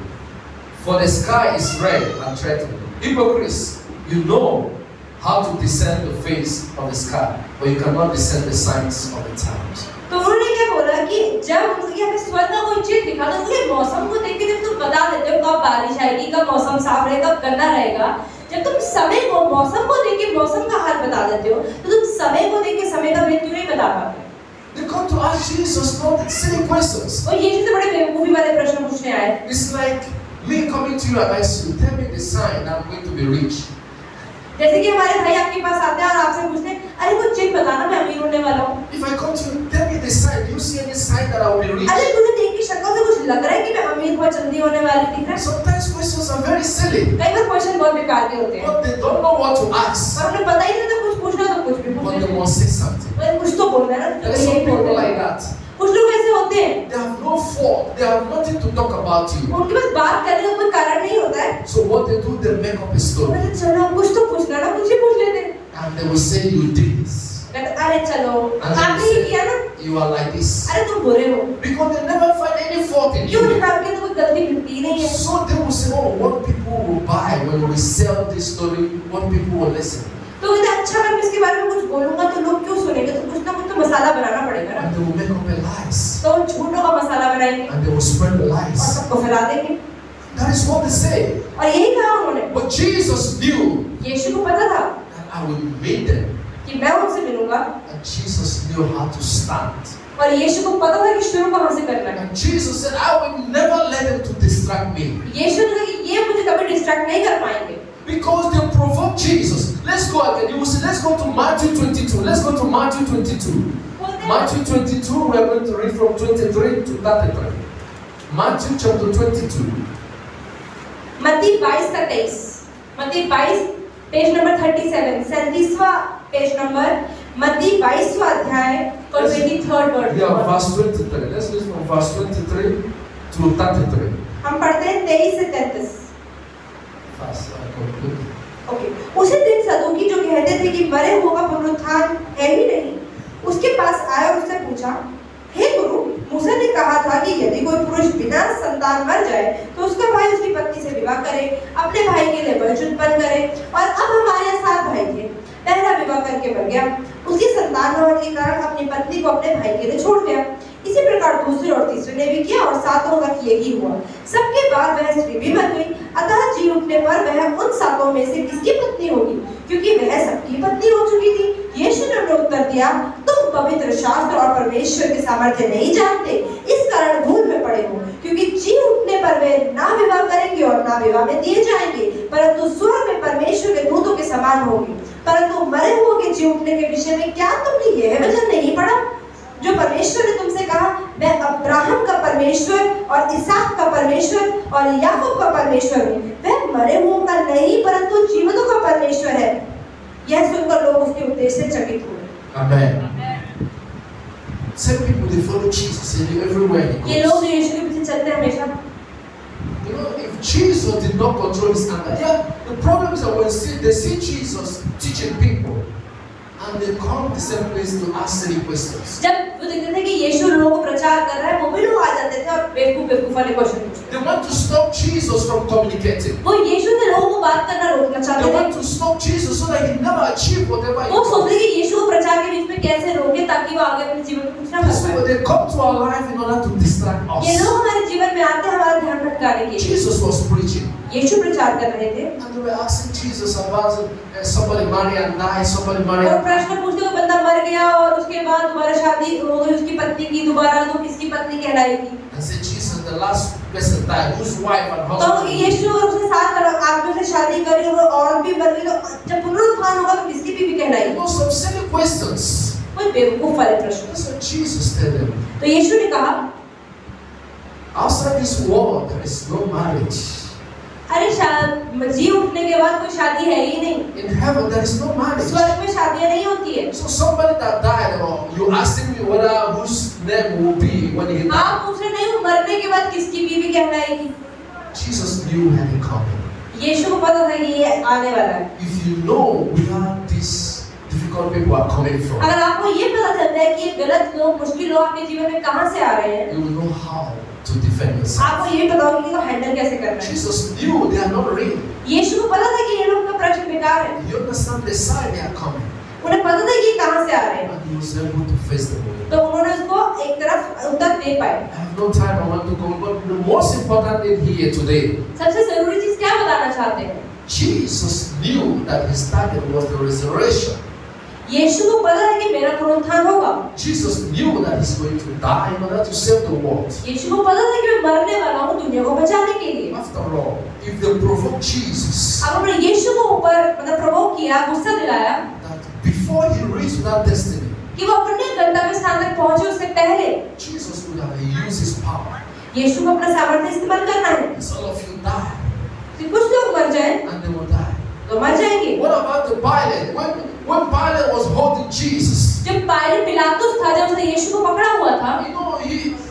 for the sky is red and threatening. Hypocrites, you know how to discern the face of the sky, but you cannot discern the signs of the times. तो उन्होंने क्या बोला कि जब उनके हमें स्वर्ग का कोई चिन्ह दिखा तो उन्हें मौसम को देख के जब तुम बता देते हो कब बारिश आएगी, कब मौसम साफ रहेगा, कब गंदा रहेगा, जब तुम समय को मौसम को देख के मौसम का हाल बता देते हो, तो तुम समय को देख के समय का भेद क्यों नहीं बता पाते? They come to ask Jesus not silly questions. और यीशु से बड़े बेवकूफी वाले प्रश्न पूछने आए। It's like me coming to you and ask you, tell me the sign I'm going to be rich. जैसे कि हमारे भाई आपके पास आते हैं और आपसे पूछते हैं, अरे कुछ चिन्ह बताना मैं अमीर होने वाला हूँ। If I come to you, tell me the sign. Do you see any sign that I will be rich? अरे मुझे देख के शक्ल से कुछ लग रहा है कि मैं अमीर बहुत जल्दी होने वाली दिख रहा है। Sometimes questions are very silly. कई बार क्वेश्चन बहुत बेकार के होते हैं। But they don't know what to ask. और उन्हें पता ही नहीं था कुछ पूछना तो कुछ भी पूछ But लेते they हैं। must say something. पर कुछ तो बोलना है ना, There are some people like that. कुछ लोग ऐसे होते हैं। They have no fault. They have nothing to talk about you. उनके पास बात करने का कोई कारण नहीं होता है। So what they do, they make up a story. अरे चलो कुछ तो पूछना ना, कुछ ही पूछ लेते हैं। And they will say you did this. अरे चलो And आपने ये किया ना, you are like this. अरे तुम बुरे हो। Because they never find any fault in क्यों you. निकाल के तो कोई गलती मिलती नहीं है। So they will say, oh, what people will buy when we sell this story, what people will listen. तो इतना अच्छा अगर मैं इसके बारे में कुछ बोलूँगा तो लोग क्यों सुनेंगे? तो कुछ ना कुछ तो मसाला बनाना पड़ेगा ना। And they will make up a lies. तो झूठों का मसाला बनाएंगे And they will spread the और lies. सबको फैला देंगे। That is what they say. और यही कहा उन्होंने। But Jesus knew यीशु को पता था that I would meet them. कि मैं उनसे मिलूंगा। And Jesus knew how to stand. और यीशु को पता था कि शुरू कहाँ से करना है। And Jesus said, I will never let them to distract me. यीशु ने कहा कि ये मुझे कभी डिस्ट्रैक्ट नहीं कर पाएंगे। Because they provoked Jesus. Let's go again. You will see, let's go to Matthew 22. Let's go to Matthew 22. Matthew 22, we are going to read from 23 to 33. Matthew chapter 22. मत्ती 22:23, मत्ती 22 पेज नंबर 37, 37वां पेज नंबर, मत्ती 22वां अध्याय और 23rd word. Yeah, verse 23. Let's read from verse 23 to 33. हम पढ़ते हैं 23 से 33। Fast, I conclude. Okay. उसी दिन सदूकी जो कहते थे कि मरे हुआ का पुनरुत्थान है ही नहीं, उसके पास आए और उससे पूछा, हे गुरु, मूसा ने कहा था कि यदि कोई पुरुष बिना संतान मर जाए तो उसका भाई उसकी पत्नी से विवाह करे, अपने भाई के लिए वंश उत्पन्न करे, और अब हमारे यहाँ 7 भाई थे। पहला विवाह करके मर गया, उसकी संतान न होने के कारण अपनी पत्नी को अपने भाई के लिए छोड़ गया। इसी प्रकार दूसरे और तीसरे ने भी किया और सातों का यही हुआ। सबके बाद वह स्त्री भी मर गई। अतः जी उठने पर वह उन सातों में से किसकी पत्नी होगी, क्योंकि वह सबकी पत्नी हो चुकी थी। यीशु ने उन्हें उत्तर दिया, तुम पवित्र शास्त्र और परमेश्वर के सामर्थ्य नहीं जानते, इस कारण भूल में पड़े हो। क्योंकि जी उठने पर वे ना विवाह करेंगे और ना विवाह में दिए जाएंगे, परंतु स्वर्ग में परमेश्वर के दूतों के समान होंगे। परंतु मरे हुओं के जी उठने के विषय में क्या तुमने यह वचन नहीं पढ़ा, जो परमेश्वर ने तुमसे कहा, मैं अब्राहम का परमेश्वर और इसहाक का परमेश्वर और याकूब का परमेश्वर हूँ। वह मरे हुओं का नहीं परंतु जीवितों का परमेश्वर है। यह सुनकर लोग उसके उपदेश से चकित हुए। Amen. Some people they follow Jesus everywhere he ये goes. लोग यीशु के पीछे चलते हैं हमेशा। You know, if Jesus did not control his anger, yeah, the problem is that when they see Jesus teaching people, and they come to the same place to ask silly questions. जब वो देखते थे कि यीशु लोगों को प्रचार कर रहा है, वो भी लोग आ जाते थे और बेवकूफ वाले क्वेश्चन पूछते। They want to stop Jesus from communicating. वो यीशु से लोगों को बात करना रोकना चाहते They थे। want to stop Jesus so that he never achieve whatever he वो wants. सोचते कि यीशु को प्रचार के बीच में कैसे रोके ताकि वो आगे अपने जीवन में कुछ ना कर So पाए। they come to our life in order to distract ये us. लोग हमारे जीवन में आते हैं हमारा ध्यान भटकाने के लिए। Jesus was preaching, यीशु प्रचार कर रहे थे and they were asking Jesus about somebody marry and die, somebody marry और and die. प्रश्न पूछते हुए बंदा मर गया और उसके बाद दोबारा शादी हो गई उसकी पत्नी की, दोबारा तो किसकी पत्नी कहलाएगी। And said Jesus, the last person died, whose wife and तो husband? यीशु और उसके साथ आदमी से शादी करी और औरत भी मर गई, तो जब पुनरुत्थान होगा तो किसकी बीवी You कहलाएगी। know, some silly questions. कोई बेवकूफ वाले प्रश्न। That's what Jesus told them. तो यीशु ने कहा, Outside this world, there is no marriage. अरे जी उठने के बाद कोई शादी है ही नहीं। In heaven, there is no marriage. स्वर्ग में शादियां नहीं होती है। So somebody that died, or you asking me whether whose name will be when he died. आप पूछ रहे नहीं मरने के बाद किसकी बीवी कहलाएगी। Jesus knew when he coming. यीशु को पता था कि ये आने वाला है। If you know where these difficult people are coming from, अगर आपको ये पता चलता है कि ये गलत लोग, मुश्किल लोग आपके जीवन में कहाँ से आ रहे हैं, you will know how to defend yourself. आपको ये पता होगा कि इनको हैंडल कैसे करना है। Jesus knew they are not real. यीशु को पता था कि ये लोग का प्रश्न बेकार है। You understand the side they are coming, उन्हें पता था कि ये कहाँ से आ रहे हैं, and he was able to face them all. तो उन्होंने उसको एक तरफ उत्तर दे पाए। I have no time. I want to go, but the most important thing here today, सबसे जरूरी चीज क्या बताना चाहते हैं, Jesus knew that his target was the resurrection. यीशु को पता है कि मेरा पुनरुत्थान होगा। Jesus knew that he's going to die in order to save the world. यीशु को पता था कि मैं मरने वाला हूँ दुनिया को बचाने के लिए। After all, if they provoke Jesus, अब उन्होंने यीशु को ऊपर मतलब प्रवोक किया, गुस्सा दिलाया that before he reached that destiny, कि वो अपने गंतव्य स्थान तक पहुंचे उससे पहले Jesus would have used his power. यीशु को अपना सामर्थ्य इस्तेमाल करना है As all of you die, कि कुछ लोग मर जाएं and they will die. तो मर जाएंगे। What about the Pilate? When Pilate was holding Jesus, जब पायलट पिलातुस था, जब उसने यीशु को पकड़ा हुआ था, you know,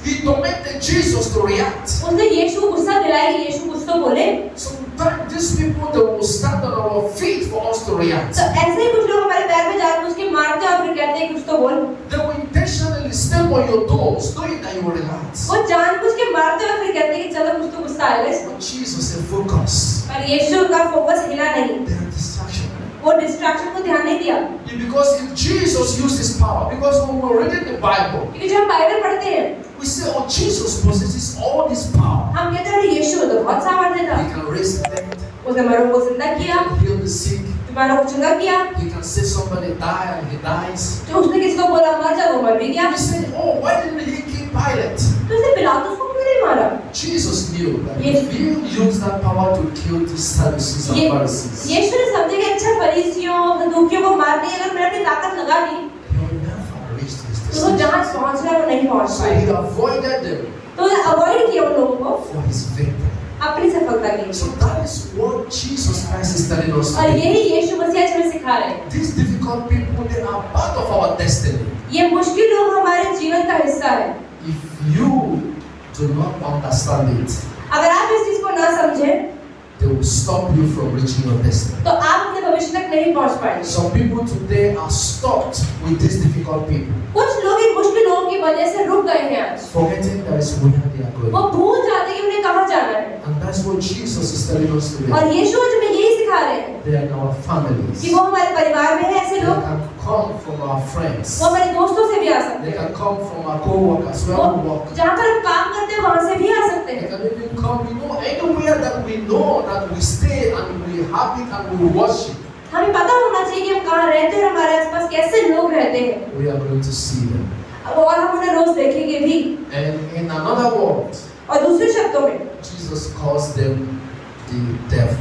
he tormented Jesus to react. उसने यीशु को गुस्सा दिलाया कि यीशु कुछ तो बोले। Sometimes these people they will stand on our feet for us to react. तो ऐसे ही कुछ लोग हमारे पैर में जाकर उसके मारते हैं और फिर कहते हैं कुछ तो बोल। They will intentionally step on your toes, knowing that you will relax. वो जानबूझ के मारते हैं और फिर कहते हैं कि चलो कुछ तो गुस्सा आएगा इसको। But Jesus said, focus. पर यीशु का फोकस हिला नहीं, They are distraction. वो डिस्ट्रैक्शन को ध्यान नहीं दिया। Because if Jesus used his power, because when we're reading the Bible, क्योंकि जब हम बाइबल पढ़ते हैं, we say, oh, Jesus possesses all this power. हम कहते हैं यीशु में तो बहुत सामर्थ्य था। He can raise the dead, उसने मरों को जिंदा किया, he can heal the sick, बीमारों को चंगा किया। he can say somebody die and he dies. जो उसने किसी को बोला मर जा, वो मर भी गया। We say, oh, why didn't he kill Pilate? तो उसने पिलातुस को क्यों नहीं मारा? Jesus knew that if he used that power to kill the Sadducees and Pharisees, यीशु ने समझा कि अच्छा फरीसियों सदूकियों को मारने की अगर मैंने अपनी ताकत लगा दी he would never reach his तो वो destination. जहाँ पहुँचना है वो नहीं पहुँच So पाए। he avoided them तो उसने अवॉइड किया उन लोगों को for his victory. अपनी सफलता के So लिए। that is what Jesus Christ is telling us और today. यही यीशु मसीह आज हमें सिखा रहे हैं। These difficult people, they are part of our destiny. ये मुश्किल लोग हमारे जीवन का हिस्सा है। If you do not understand it, अगर आप इस चीज को ना समझें they will stop you from reaching your destiny. तो आप अपने भविष्य तक नहीं पहुँच पाएंगे। Some people today are stopped with these difficult people, कुछ लोग इन मुश्किल लोगों की वजह से रुक गए हैं आज। forgetting that is where they are वो going. भूल जाते हैं कि उन्हें कहाँ जाना है। And that's what Jesus is telling us today. और यीशु आज हमें यही सिखा रहे हैं They are in our families. कि वो हमारे परिवार में है ऐसे They लोग, can come from our friends. वो हमारे दोस्तों से भी आ सकते They हैं, can come from our co-workers where we work. जहाँ पर हम काम करते हैं वहाँ से भी आ सकते They हैं। can even come, anywhere that we know that we stay and we have it and we worship. हमें पता होना चाहिए कि हम कहाँ रहते हैं और हमारे आसपास कैसे लोग रहते हैं। We are going to see them. और हम उन्हें रोज देखेंगे भी। And in another word, और दूसरे शब्दों में Jesus calls them the devil.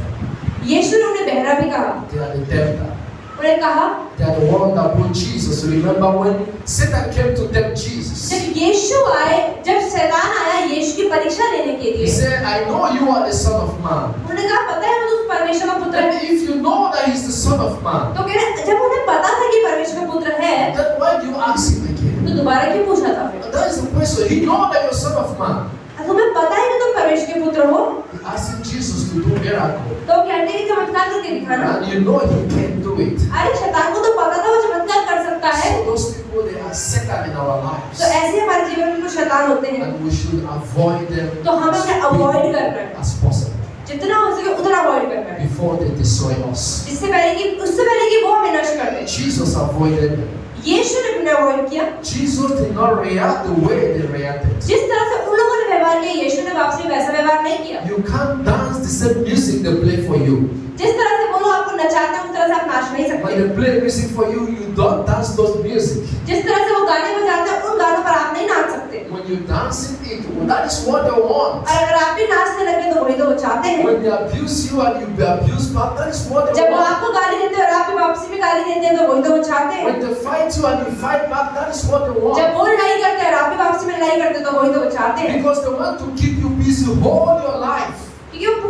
यीशु ने उन्हें बहरा भी कहा। They are the devil. उन्हें कहा They are the one that put Jesus. Remember when Satan came to tempt Jesus? जब यीशु आए, जब शैतान आया यीशु की परीक्षा लेने के He लिए, said, I know you are the son of man. उन्होंने कहा पता है वो परमेश्वर का पुत्र And है। if you know that he's the son of man, तो कह रहे जब उन्हें पता था कि परमेश्वर का पुत्र है, then why do you ask him again? तो दोबारा क्यों पूछा था फिर? That is the question. He know that you're son of man. तुम्हें पता है कि तुम परमेश्वर के पुत्र हो, He asking Jesus to do miracle. तो कहते हैं कि चमत्कार करके दिखाना। And you know he can do it. अरे शैतान को तो पता था वो चमत्कार कर सकता है। So those people, they are Satan in our lives. तो ऐसे हमारे जीवन में कुछ शैतान होते हैं, And we should avoid them तो हमें उन्हें अवॉइड करना है, as possible जितना हो सके उतना अवॉइड करना है, before they destroy us. उससे पहले कि वो हमें नष्ट कर दे। Jesus avoided them. यीशु ने उन्हें अवॉइड किया। Jesus did not react the way they reacted. जिस तरह से उन लोगों ने व्यवहार किया, यीशु ने वापस भी वैसा व्यवहार नहीं किया। You can't dance the same music they play for you. जिस तरह से वो लोग आपको नचाते हैं उस तरह से आप नाच नहीं When सकते। they play music for you, you don't dance those music. जिस तरह से वो गाने बजाते हैं उन गानों पर आप नहीं नाच सकते। When you dance it, that is what they want. और अगर आप भी नाचने लगे तो वही तो वो चाहते हैं। When they abuse you and you be abused back, that is what they जब वो want. आपको गाली देते हैं और आप भी वापसी में गाली देते हैं तो वही तो वो चाहते हैं। When they fight you and you fight back, that is what they want. जब वो लड़ाई करते हैं और आप भी वापसी में लड़ाई करते हैं तो वही तो वो चाहते हैं। Because they want to keep you busy all your life. क्योंकि वो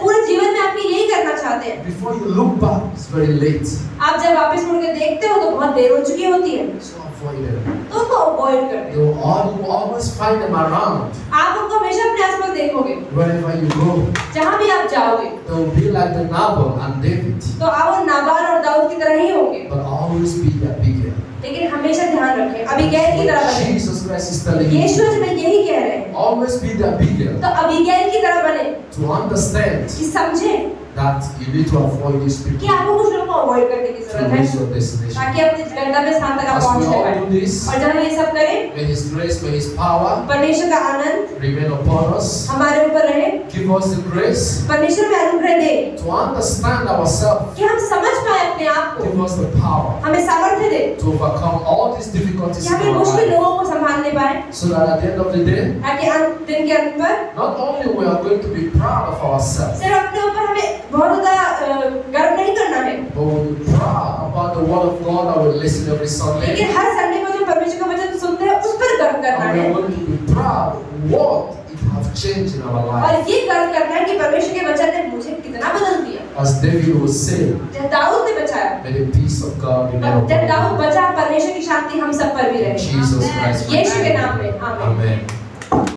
पूरे जीवन में आपके यही करना चाहते हैं। Before you look back, it's very late. आप जब वापस मुड़ के देखते हो तो बहुत देर हो चुकी होती है, So avoid them. तो उनको अवॉइड कर You will always find them around. आप उनको हमेशा अपने आसपास देखोगे, Wherever you go, जहाँ भी आप जाओगे they will be like the Nabal and David, तो आप वो नाबाल और दाऊद की तरह ही होंगे। but always be their bigger. लेकिन हमेशा ध्यान रखें अबीगैल की तरह बने। Jesus Christ is telling you, यीशु आज में यही कह रहे हैं, always be their bigger. तो अबीगैल की तरह बने To understand कि समझें that you need to avoid these कि people आपको कुछ लोगों को अवॉइड करने की to जरूरत है reach your destination. ताकि अपने गंतव्य स्थान तक आप As we पहुंच all पाए। do this, और जब हम ये सब करें, may His grace, may His power परमेश्वर का आनंद remain upon us. हमारे ऊपर रहे, Give us the grace परमेश्वर में अनुग्रह दे to understand ourselves. कि हम समझ पाए अपने आप को, Give us the power हमें सामर्थ्य दे to overcome all these difficulties कि in हम इन our मुश्किल life. लोगों को संभालने पाए, So that at the end of the day, ताकि दिन के अंत पर not only we are going to be proud of ourselves, सिर्फ अपने ऊपर हमें बहुत ज़्यादा गर्व नहीं करना है, but we'll be proud about the word of God that we listen every Sunday. लेकिन हर संडे को जो परमेश्वर का वचन सुनते हैं उस पर गर्व करना And we है। are going to be proud what it has changed in our life. और ये गर्व करना है कि परमेश्वर के वचन ने मुझे कितना बदल दिया। As David would say, जब दाऊद ने बचाया, may the peace of God remain जब upon दाऊद you. बचा, परमेश्वर की शांति हम सब पर भी In रहे। Jesus Christ. यीशु के नाम में आमीन। Amen.